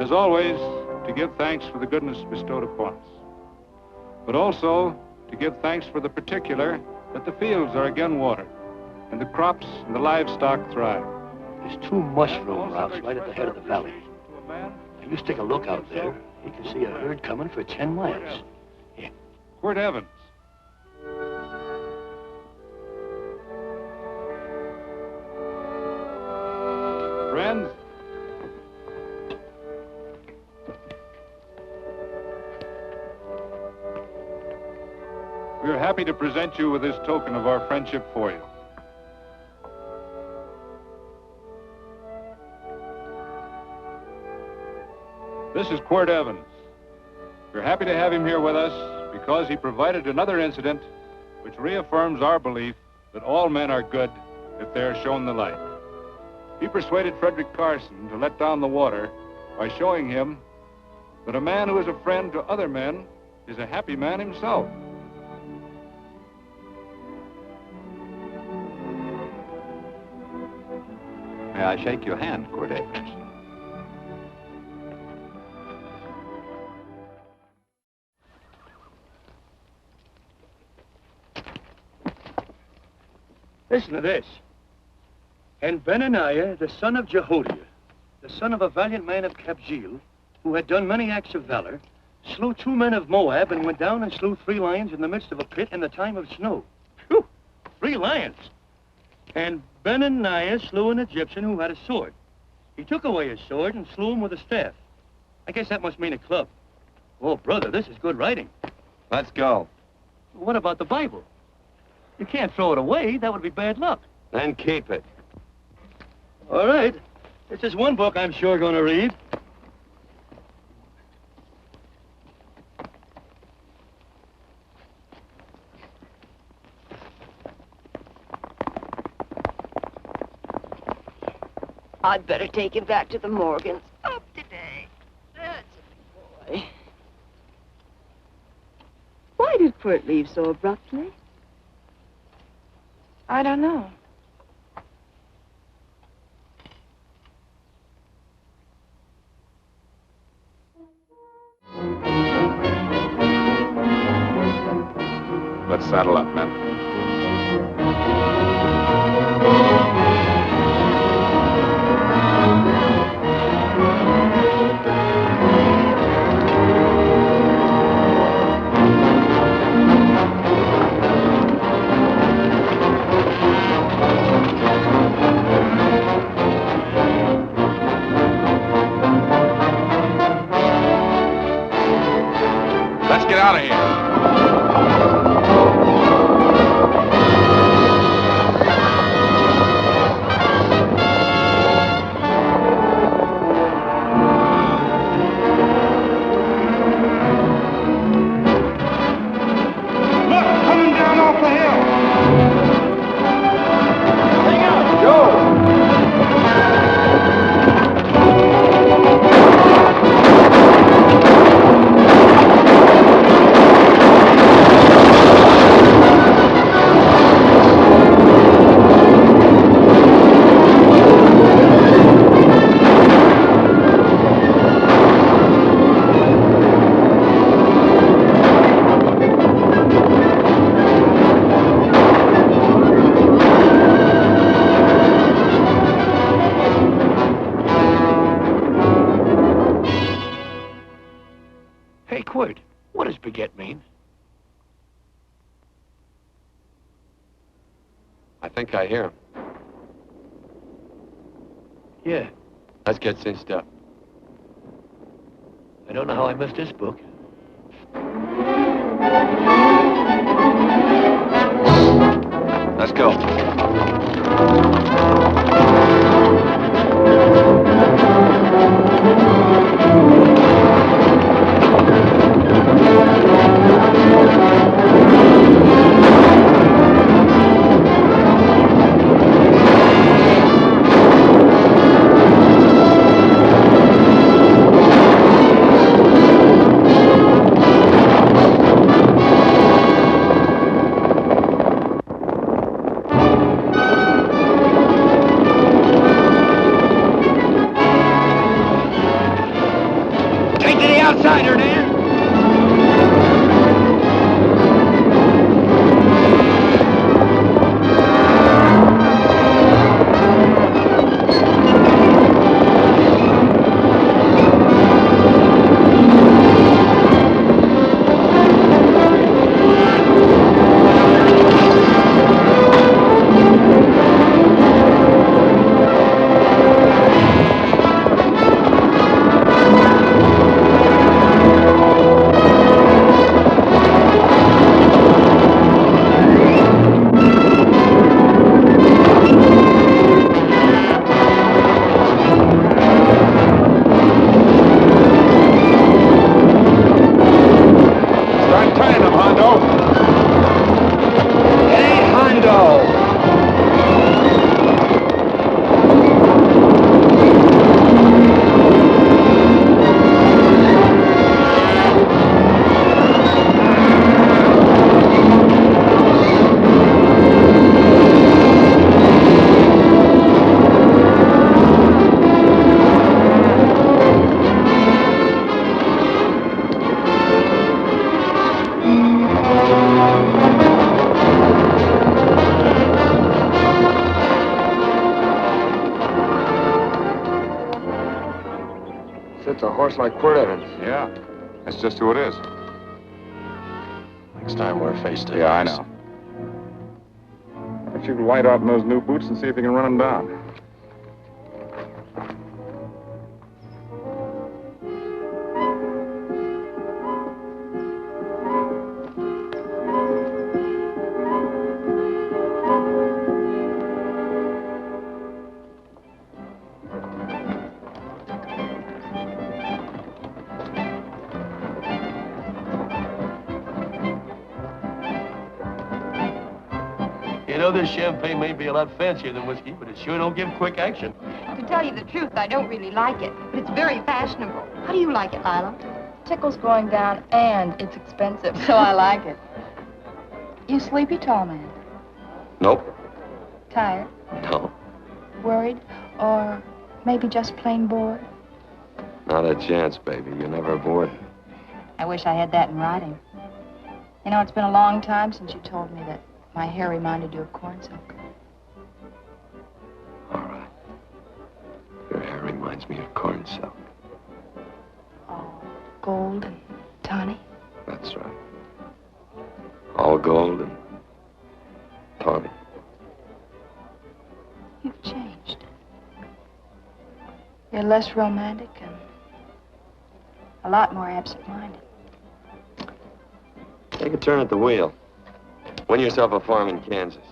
As always, to give thanks for the goodness bestowed upon us, but also to give thanks for the particular that the fields are again watered, and the crops and the livestock thrive. There's two mushroom rocks right at the head of the valley. If you stick a look out there, you can see a herd coming for 10 miles. Yeah. Quirt Evans. Friends, we are happy to present you with this token of our friendship for you. This is Quirt Evans. We're happy to have him here with us because he provided another incident which reaffirms our belief that all men are good if they are shown the light. He persuaded Frederick Carson to let down the water by showing him that a man who is a friend to other men is a happy man himself. May I shake your hand, Quirt Evans? Listen to this. And Benaniah, the son of Jehoiada, the son of a valiant man of Kabzeel, who had done many acts of valor, slew 2 men of Moab and went down and slew 3 lions in the midst of a pit in the time of snow. Phew! 3 lions! And Benaniah slew an Egyptian who had a sword. He took away his sword and slew him with a staff. I guess that must mean a club. Oh, brother, this is good writing. Let's go. What about the Bible? You can't throw it away. That would be bad luck. Then keep it. All right. This is one book I'm sure going to read. I'd better take him back to the Morgans. Up today. That's a big boy. Why did Quirt leave so abruptly? I don't know. Let's saddle up, men. Let's get out of here. Hey, Quirt, what does beget mean? I think I hear him. Yeah. Let's get cinched up. I don't know how I missed this book. Let's go. Hondo. It ain't Hondo. It's a horse like Quirt Evans. Yeah, that's just who it is. Next time we're face to face. Yeah, I know. Why don't you light out in those new boots and see if you can run him down? You know, this champagne may be a lot fancier than whiskey, but it sure don't give quick action. To tell you the truth, I don't really like it, but it's very fashionable. How do you like it, Lila? Tickle's going down, and it's expensive, so I like it. You sleepy, tall man? Nope. Tired? No. Worried? Or maybe just plain bored? Not a chance, baby. You're never bored. I wish I had that in writing. You know, it's been a long time since you told me that my hair reminded you of corn silk. All right. Your hair reminds me of corn silk. All gold and tawny? That's right. All gold and tawny. You've changed. You're less romantic and a lot more absent-minded. Take a turn at the wheel. Win yourself a farm in Kansas.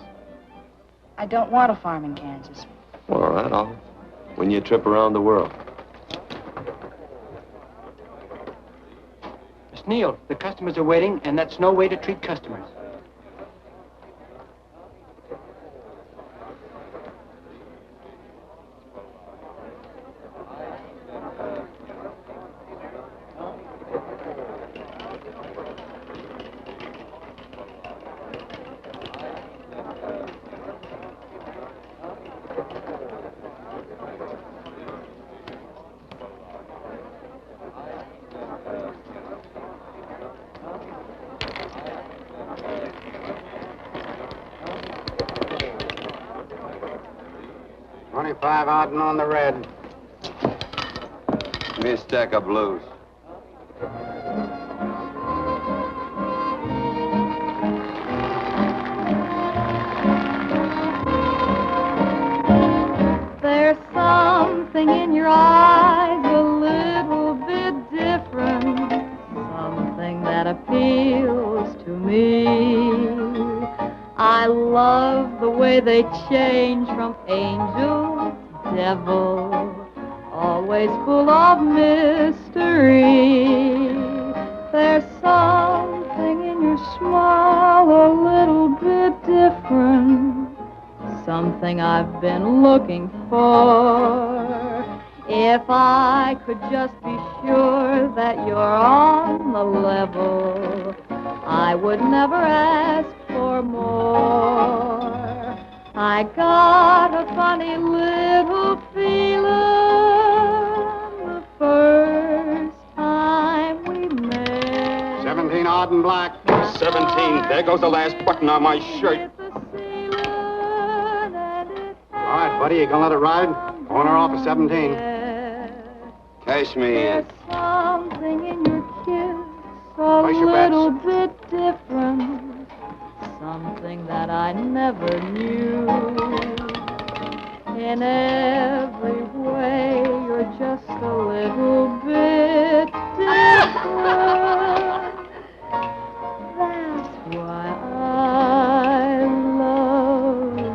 I don't want a farm in Kansas. All right, I'll win you a trip around the world. Miss Neal, the customers are waiting, and that's no way to treat customers. $25 out and on the red. Give me a stack of blues. There's something in your eyes a little bit different, something that appeals to me. I love the way they change from angel to devil, always full of mystery. There's something in your smile a little bit different, something I've been looking for. If I could just be sure that you're on the level, I would never ask for more. I got a funny little feeling the first time we met. 17 odd and black. 17. There goes the last button on my shirt. All right, buddy, you gonna let it ride? On or off of 17. Cash me in. Something in your kiss a Place your bets. little bit different, something that I never knew. In every way, you're just a little bit different. That's why I love you.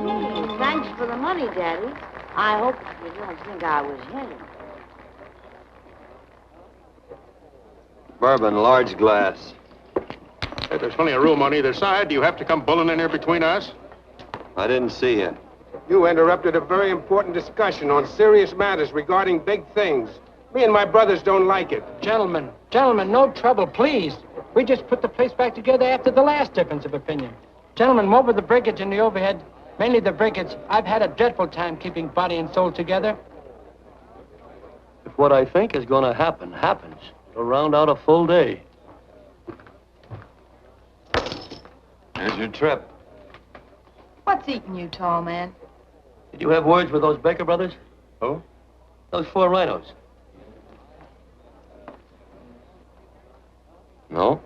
Gee, thanks for the money, Daddy. I hope you don't think I was him. Bourbon, large glass. Hey, there's plenty of room on either side. Do you have to come bulling in here between us? I didn't see you. You interrupted a very important discussion on serious matters regarding big things. Me and my brothers don't like it. Gentlemen, no trouble, please. We just put the place back together after the last difference of opinion. Gentlemen, what with the breakage and the overhead, mainly the breakage, I've had a dreadful time keeping body and soul together. If what I think is going to happen happens, it'll round out a full day. Here's your trip. What's eating you, tall man? Did you have words with those Baker brothers? Who? Those 4 rhinos. No.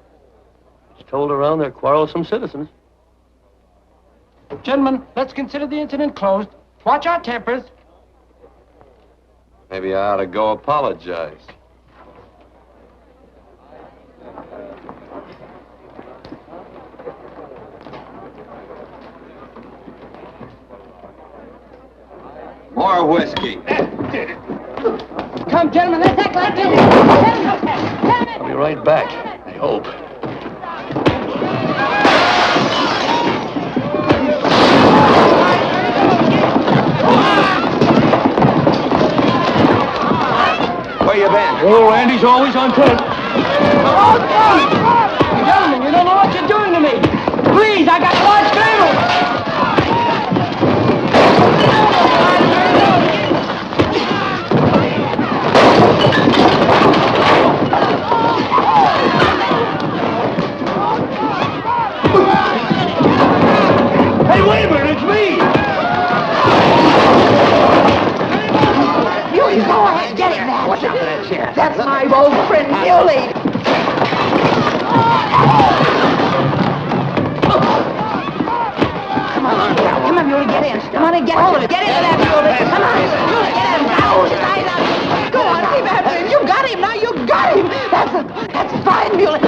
It's told around they're quarrelsome citizens. Gentlemen, let's consider the incident closed. Watch our tempers. Maybe I ought to go apologize. More whiskey. Come, gentlemen, let's act like this. I'll be right back, I hope. Where you been? Oh, Randy's always on point. Gentlemen, you don't know what you're doing to me. Please, I got a large family. Hey, wait a minute, it's me! Muley, go ahead, get him now. Watch out for that chair. That's my old friend, Muley. Come on, Muley, get in. Come on and get hold of it. Get into that, Muley. Come on, Muley, get in. Hold his eyes out. Go on, keep after him. You got him now. You got him. That's fine, Muley.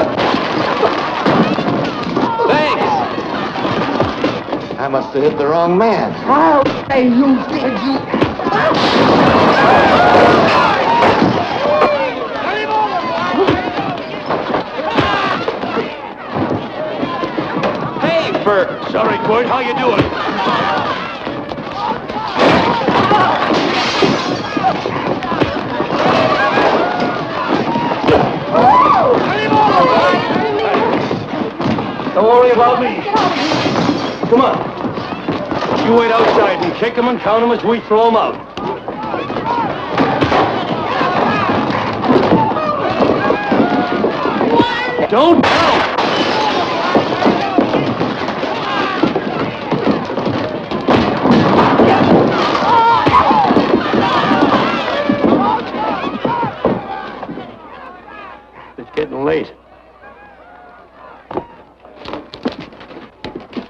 Thanks. I must have hit the wrong man. Oh, hey, you did, you. Hey, Bert. Sorry, Quirt. How you doing? Don't worry about me. Come on. You wait outside and kick them and count them as we throw them out. Don't count. It's getting late.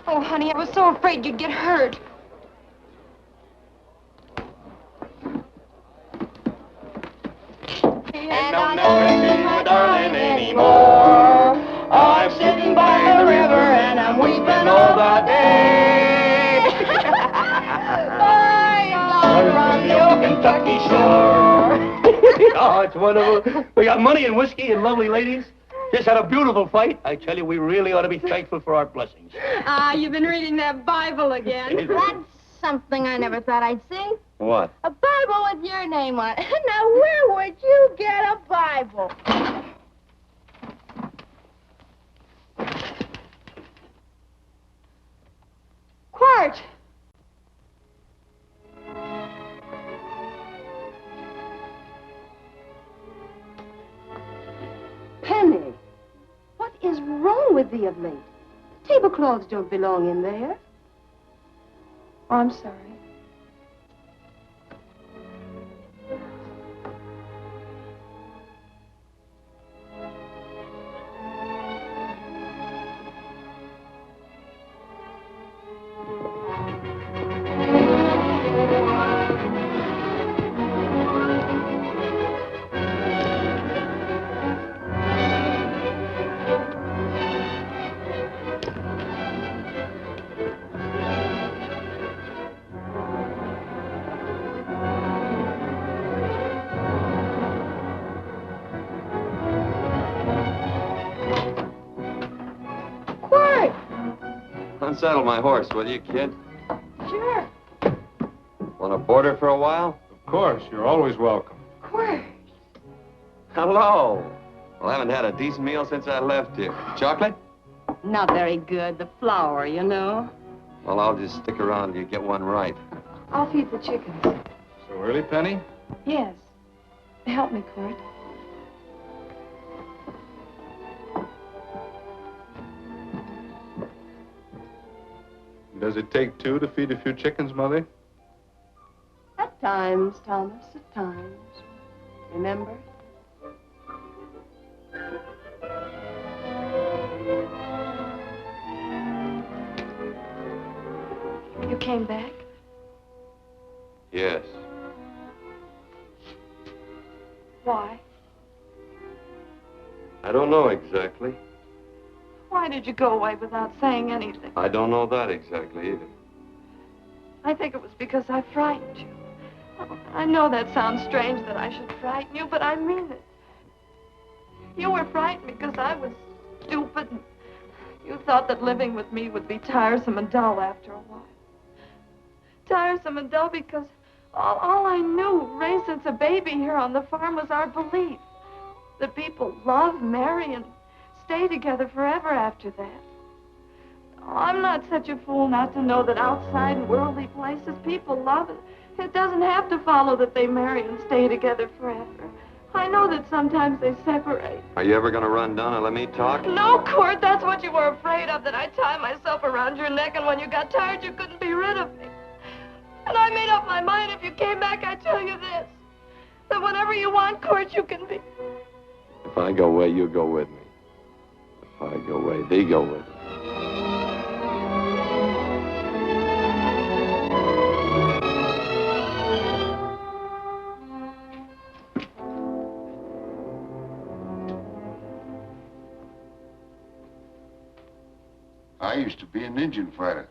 Oh, honey, I was so afraid you'd get hurt. And I'll never see my darling anymore. I'm sitting by the river and I'm weeping all the day. From the old Kentucky shore. Oh, it's wonderful. We got money and whiskey and lovely ladies. Just had a beautiful fight. I tell you, we really ought to be thankful for our blessings. Ah, you've been reading that Bible again. That's something I never thought I'd see. What? A Bible with your name on it. Now, where would you get a Bible? Quart! Penny, what is wrong with thee of late? Tablecloths don't belong in there. Oh, I'm sorry. Unsaddle my horse, will you, kid? Sure. Want to board her for a while? Of course. You're always welcome. Of course. Hello. Well, I haven't had a decent meal since I left here. Chocolate? Not very good. The flour, you know. Well, I'll just stick around till you get one right. I'll feed the chickens. So early, Penny? Yes. Help me, Court. Does it take two to feed a few chickens, Mother? At times, Thomas, at times. Remember? You came back? Yes. Why? I don't know exactly. Why did you go away without saying anything? I don't know that exactly either. I think it was because I frightened you. I know that sounds strange that I should frighten you, but I mean it. You were frightened because I was stupid. And you thought that living with me would be tiresome and dull after a while. Tiresome and dull because all I knew, raised since a baby here on the farm, was our belief that people love, marry, and stay together forever after that. Oh, I'm not such a fool not to know that outside in worldly places people love it. It doesn't have to follow that they marry and stay together forever. I know that sometimes they separate. Are you ever going to run down and let me talk? No, Court, that's what you were afraid of, that I'd tie myself around your neck, and when you got tired, you couldn't be rid of me. And I made up my mind if you came back, I'd tell you this, that whenever you want, Court, you can be. If I go away, you go with me. If I go away, they go with me. I used to be an Indian fighter.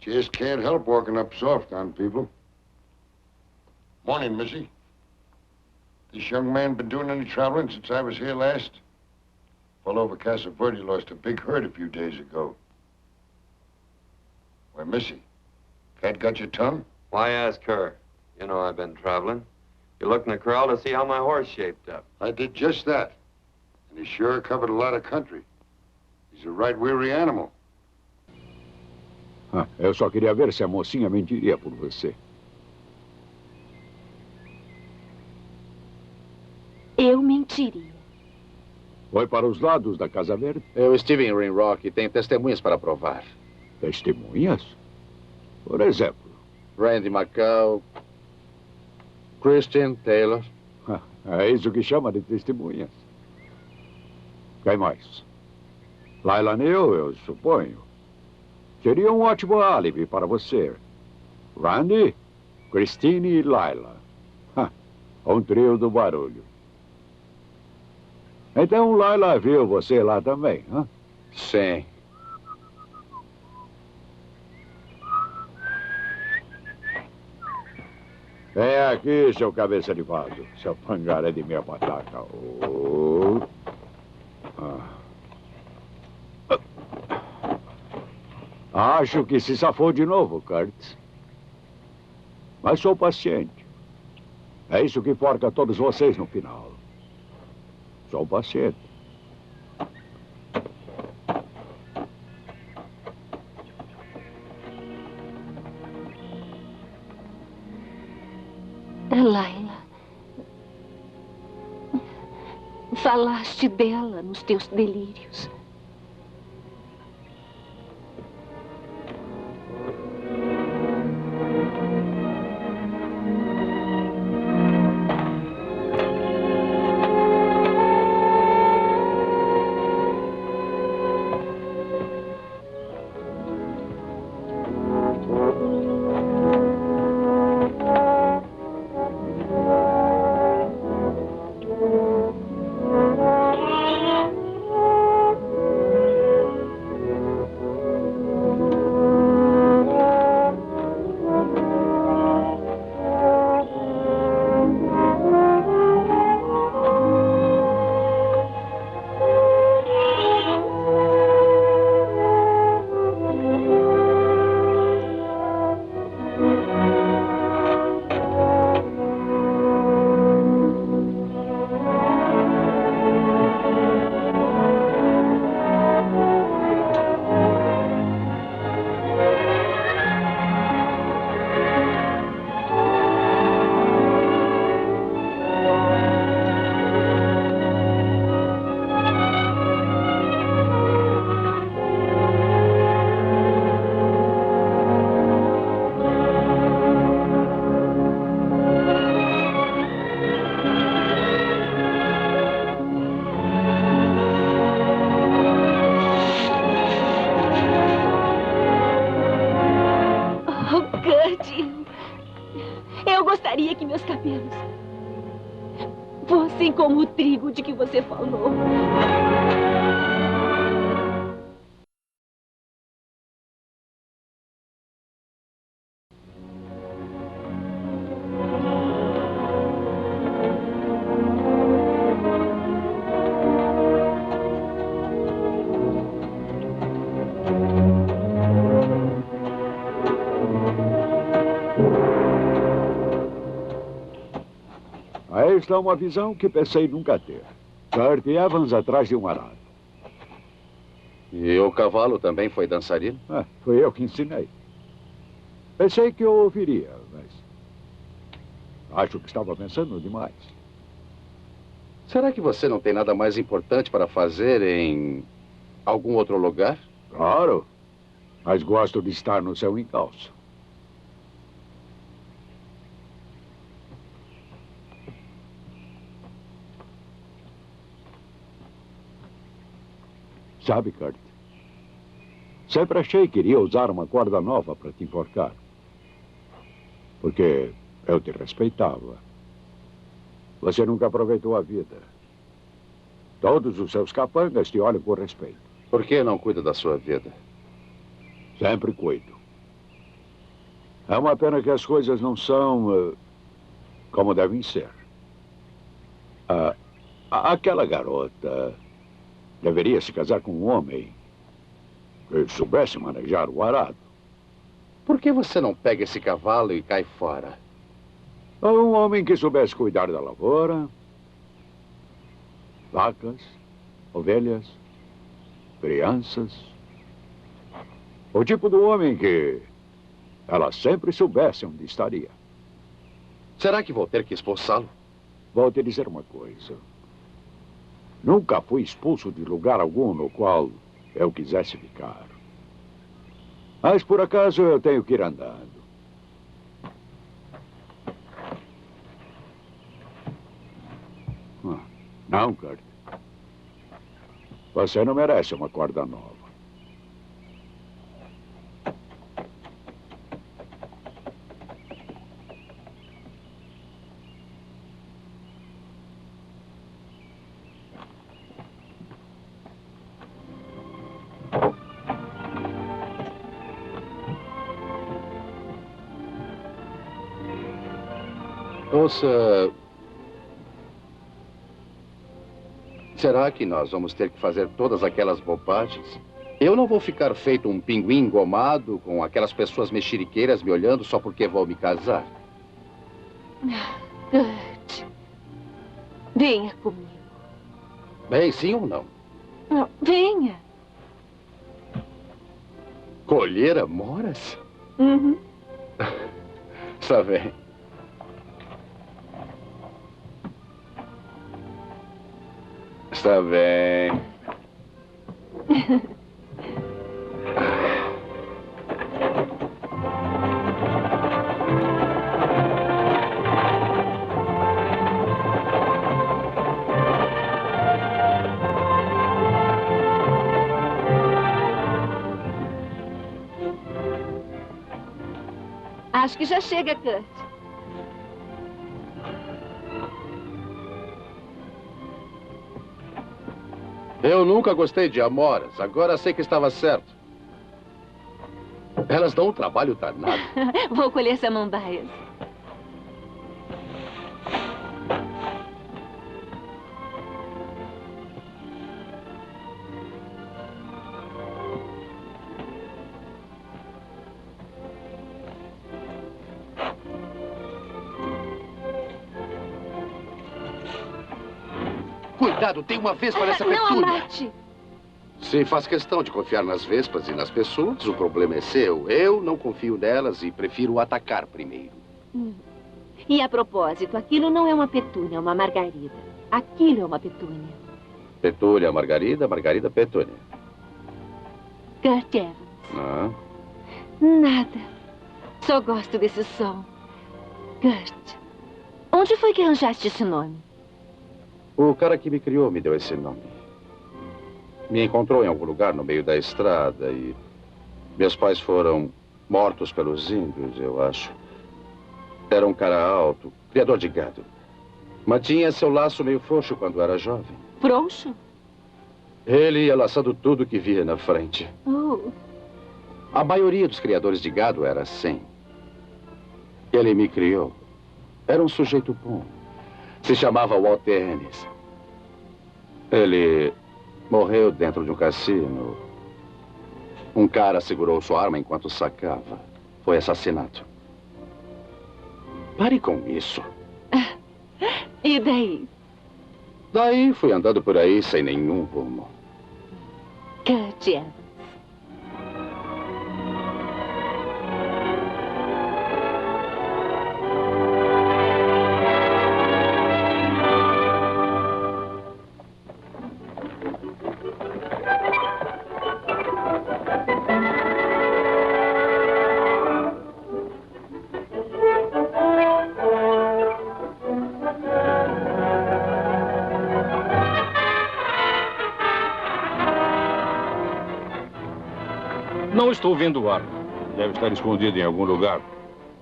Just can't help walking up soft on people. Morning, Missy. This young man been doing any traveling since I was here last? All over Casa Verde lost a big herd a few days ago. Why, Missy, cat got your tongue? Why ask her? You know I've been traveling. You looked in the corral to see how my horse shaped up. I did just that. And he sure covered a lot of country. He's a right weary animal. Eu só queria ver se a mocinha mentiria por você. Eu mentiria. Foi para os lados da Casa Verde? Eu estive em Ring Rock e tenho testemunhas para provar. Testemunhas? Por exemplo? Randy McCall, Christian Taylor. É isso que chama de testemunhas. Quem mais? Laila Neal, eu suponho. Seria um ótimo álibi para você. Randy, Christine e Laila. Um trio do barulho. Então Laila viu você lá também, hã? Sim. Vem aqui, seu cabeça de vaso. Seu pangaré de minha batata. Oh. Acho que se safou de novo, Kurtz. Mas sou paciente. É isso que forca todos vocês no final. Sou paciente. Laila, falaste dela nos teus delírios. assim como o trigo de que você falou. Aí está uma visão que pensei nunca ter. Kurt e Evans atrás de um arado. E o cavalo também foi dançarino? Foi eu que ensinei. Pensei que eu ouviria, mas... acho que estava pensando demais. Será que você não tem nada mais importante para fazer em algum outro lugar? Claro. Mas gosto de estar no seu encalço. Sabe, Kurt? Sempre achei que iria usar uma corda nova para te enforcar. Porque eu te respeitava. Você nunca aproveitou a vida. Todos os seus capangas te olham com respeito. Por que não cuida da sua vida? Sempre cuido. É uma pena que as coisas não são como devem ser. Aquela garota deveria se casar com um homem que soubesse manejar o arado. Por que você não pega esse cavalo e cai fora? Um homem que soubesse cuidar da lavoura, vacas, ovelhas, crianças. O tipo do homem que ela sempre soubesse onde estaria. Será que vou ter que expulsá-lo? Vou te dizer uma coisa. Nunca fui expulso de lugar algum no qual eu quisesse ficar. Mas por acaso eu tenho que ir andando. Não, Kurt. Você não merece uma corda nova. Ouça... Será que nós vamos ter que fazer todas aquelas bobagens? Eu não vou ficar feito um pinguim engomado com aquelas pessoas mexeriqueiras me olhando só porque vou me casar. Kurt, venha comigo. Bem, sim ou não? Não, venha. Colher amoras? Uhum. Está bem. Está bem. Acho que já chega, Kurt. Eu nunca gostei de amoras. Agora sei que estava certo. Elas dão um trabalho danado. Vou colher samambaias. Cuidado, tem uma vespa nessa Não petúnia. a mate. Se faz questão de confiar nas vespas e nas pessoas, o problema é seu. Eu não confio nelas e prefiro atacar primeiro. E a propósito, aquilo não é uma petúnia, é uma margarida. Aquilo é uma petúnia. Petúnia, margarida, margarida, petúnia. Kurt Evans. Ah, Nada. Só gosto desse som. Kurt, onde foi que arranjaste esse nome? o cara que me criou me deu esse nome. Me encontrou em algum lugar no meio da estrada e... meus pais foram mortos pelos índios, eu acho. Era um cara alto, criador de gado. Mas tinha seu laço meio frouxo quando era jovem. Frouxo? Ele ia laçando tudo que via na frente. Oh. A maioria dos criadores de gado era assim. Ele me criou. Era um sujeito bom. Se chamava Walter Ennis. Ele morreu dentro de um cassino. Um cara segurou sua arma enquanto sacava. Foi assassinato. Pare com isso. E daí? Daí fui andando por aí sem nenhum rumo. Kurt Evans. Não estou vendo o Arno. Deve estar escondido em algum lugar.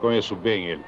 Conheço bem ele.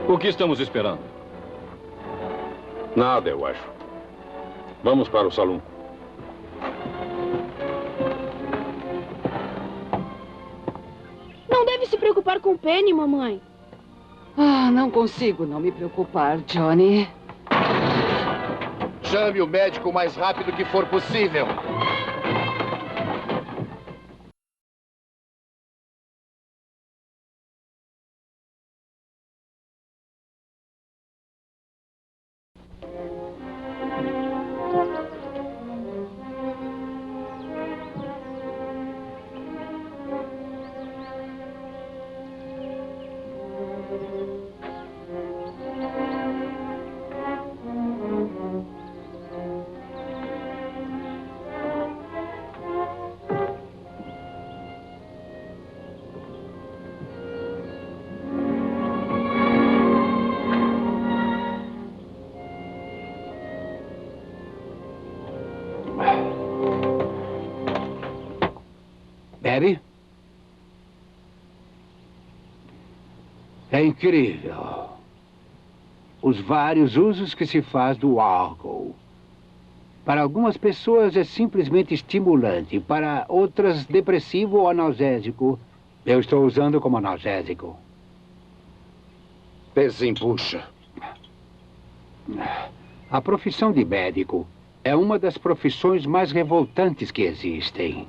O que estamos esperando? Nada, eu acho. Vamos para o salão. Não deve se preocupar com Penny, mamãe. Ah, não consigo não me preocupar, Johnny. Chame o médico o mais rápido que for possível. É incrível. Os vários usos que se faz do álcool. Para algumas pessoas é simplesmente estimulante, para outras depressivo ou analgésico. Eu estou usando como analgésico. Desembucha. A profissão de médico é uma das profissões mais revoltantes que existem.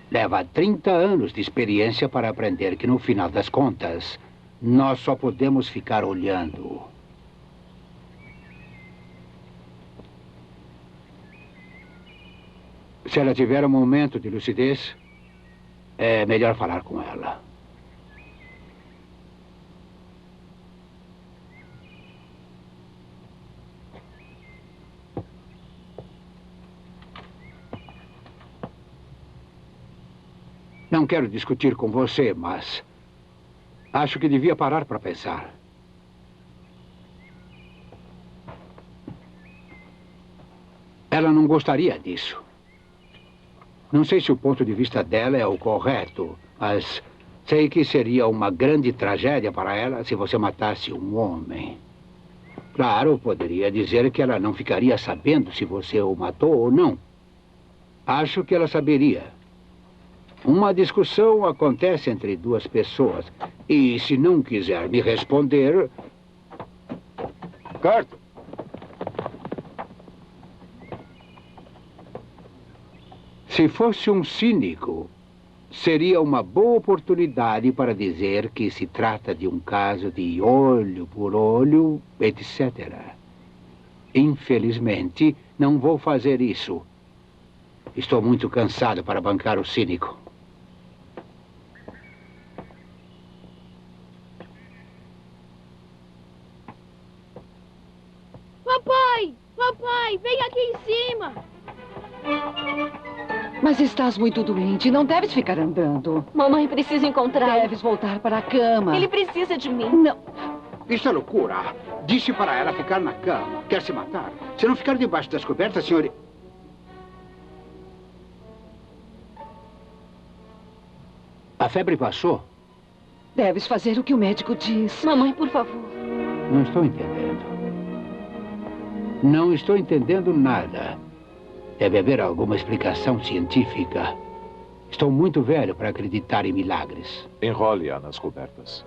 Leva 30 anos de experiência para aprender que, no final das contas, nós só podemos ficar olhando. Se ela tiver um momento de lucidez, é melhor falar com ela. Não quero discutir com você, mas acho que devia parar para pensar. Ela não gostaria disso. Não sei se o ponto de vista dela é o correto, mas sei que seria uma grande tragédia para ela se você matasse um homem. Claro, poderia dizer que ela não ficaria sabendo se você o matou ou não. Acho que ela saberia. Uma discussão acontece entre duas pessoas. E se não quiser me responder... Kurt! Se fosse um cínico, seria uma boa oportunidade para dizer que se trata de um caso de olho por olho, etc. Infelizmente, não vou fazer isso. Estou muito cansado para bancar o cínico. Papai! Papai, vem aqui em cima! Mas estás muito doente, não deves ficar andando. Mamãe precisa encontrá-lo. Deves voltar para a cama. Ele precisa de mim. Não. Isso é loucura. Disse para ela ficar na cama. Quer se matar? Se não ficar debaixo das cobertas, senhor... A febre passou? Deves fazer o que o médico diz. Mamãe, por favor. Não estou entendendo. Não estou entendendo nada. Deve haver alguma explicação científica. Estou muito velho para acreditar em milagres. Enrole-a nas cobertas.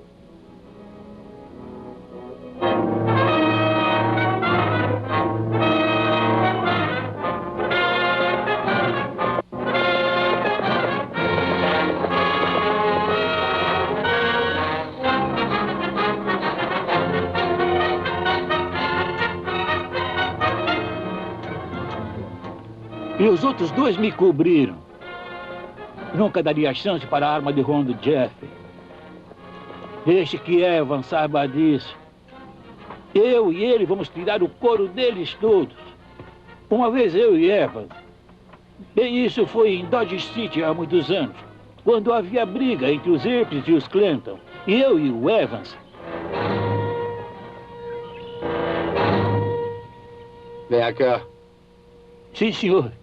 E os outros dois me cobriram. Nunca daria chance para a arma de rom do Jeff. Deixe que Evan saiba disso. Eu e ele vamos tirar o couro deles todos. Uma vez eu e Evan. Bem, isso foi em Dodge City há muitos anos. Quando havia briga entre os Earps e os Clanton. E eu e o Evans. Vem cá. Sim, senhor.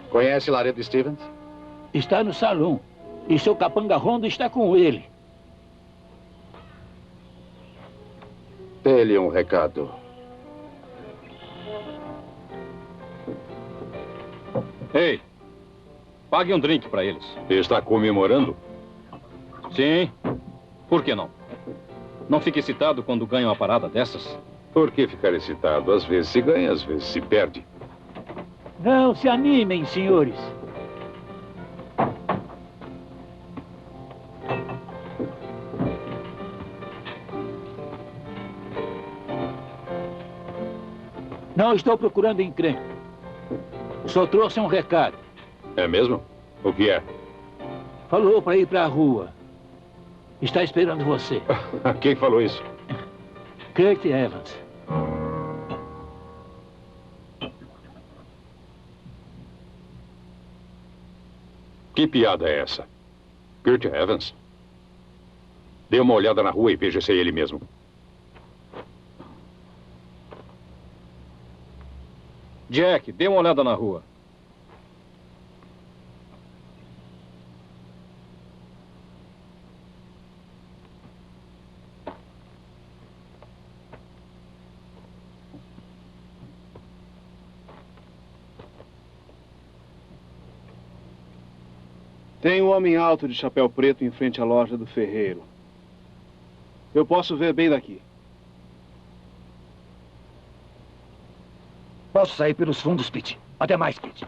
Conhece Laredo Stevens? Está no salão. E seu capanga Rondo está com ele. Dê-lhe um recado. Ei, pague um drink para eles. Está comemorando? Sim. Por que não? Não fique excitado quando ganha uma parada dessas? Por que ficar excitado? Às vezes se ganha, às vezes se perde. Não se animem, senhores. Não estou procurando encrenca. Só trouxe um recado. É mesmo? O que é? Falou para ir para a rua. Está esperando você. Quem falou isso? Kurt Evans. Que piada é essa? Kurt Evans? Dê uma olhada na rua e veja se é ele mesmo. Jack, dê uma olhada na rua. Tem um homem alto de chapéu preto em frente à loja do ferreiro. Eu posso ver bem daqui. Posso sair pelos fundos, Pete. Até mais, Pete.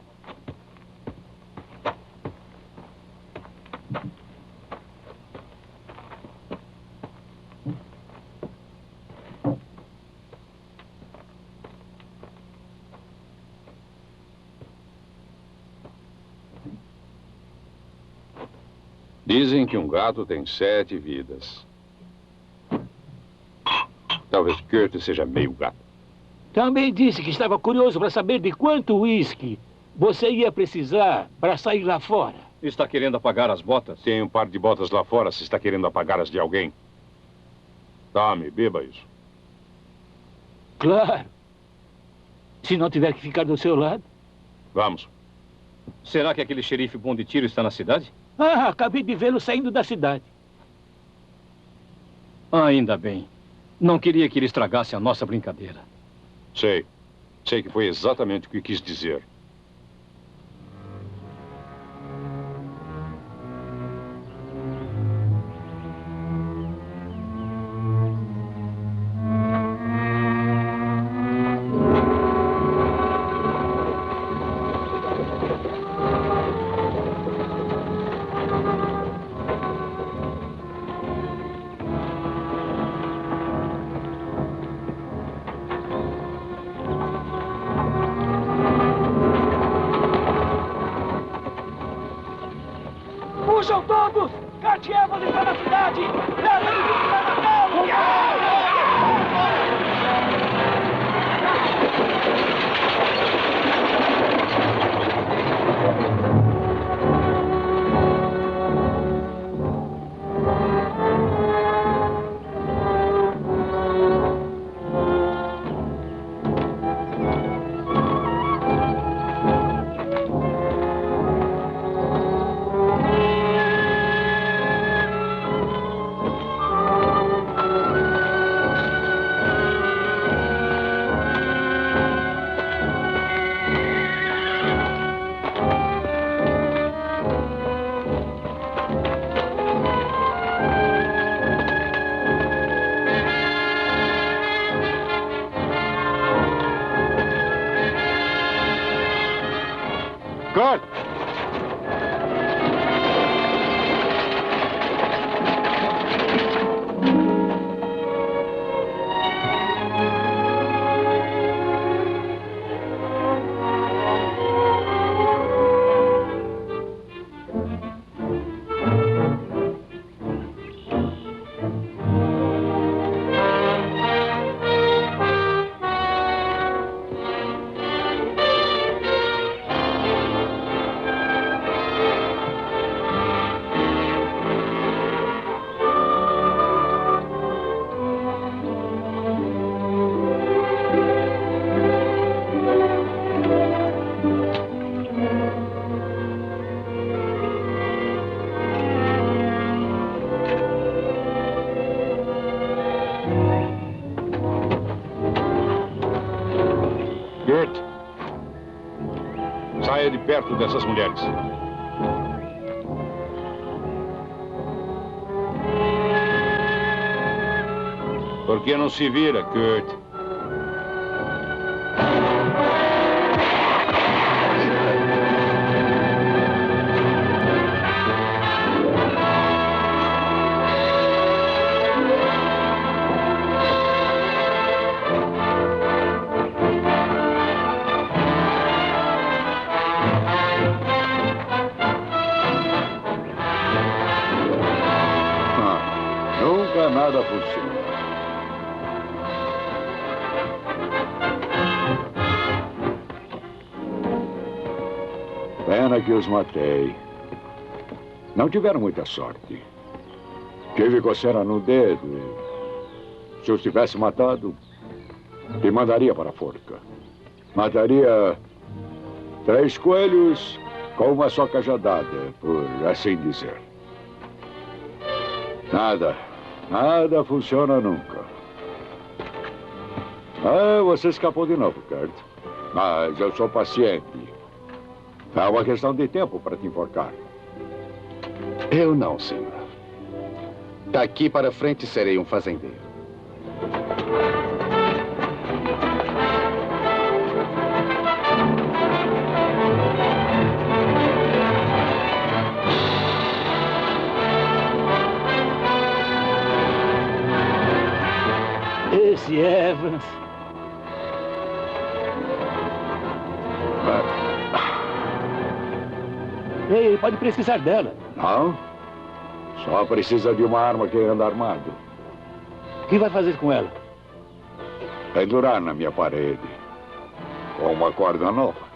Dizem que um gato tem 7 vidas. Talvez Kurt seja meio gato. Também disse que estava curioso para saber de quanto uísque você ia precisar para sair lá fora. Está querendo apagar as botas? Tem um par de botas lá fora se está querendo apagar as de alguém. Tome, beba isso. Claro. Se não tiver que ficar do seu lado. Vamos. Será que aquele xerife bom de tiro está na cidade? Ah, acabei de vê-lo saindo da cidade. Ainda bem. Não queria que ele estragasse a nossa brincadeira. Sei. Sei que foi exatamente o que quis dizer. Fujam todos! Cat Evans está na cidade! Nada de visitar Natal! Kurt! Kurt, saia de perto dessas mulheres. Por que não se vira, Kurt? Nunca nada funciona. Pena que os matei. Não tiveram muita sorte. Tive coceira no dedo. Se os tivesse matado, te mandaria para a forca. Mataria 3 coelhos com uma só cajadada, por assim dizer. Nada funciona nunca. Você escapou de novo, Kurt. Mas eu sou paciente. É uma questão de tempo para te enforcar. Eu não, senhor. Daqui para frente serei um fazendeiro. Esse Evans. Ei, pode precisar dela. Não? Só precisa de uma arma que anda armado. O que vai fazer com ela? Pendurar na minha parede. Com uma corda nova.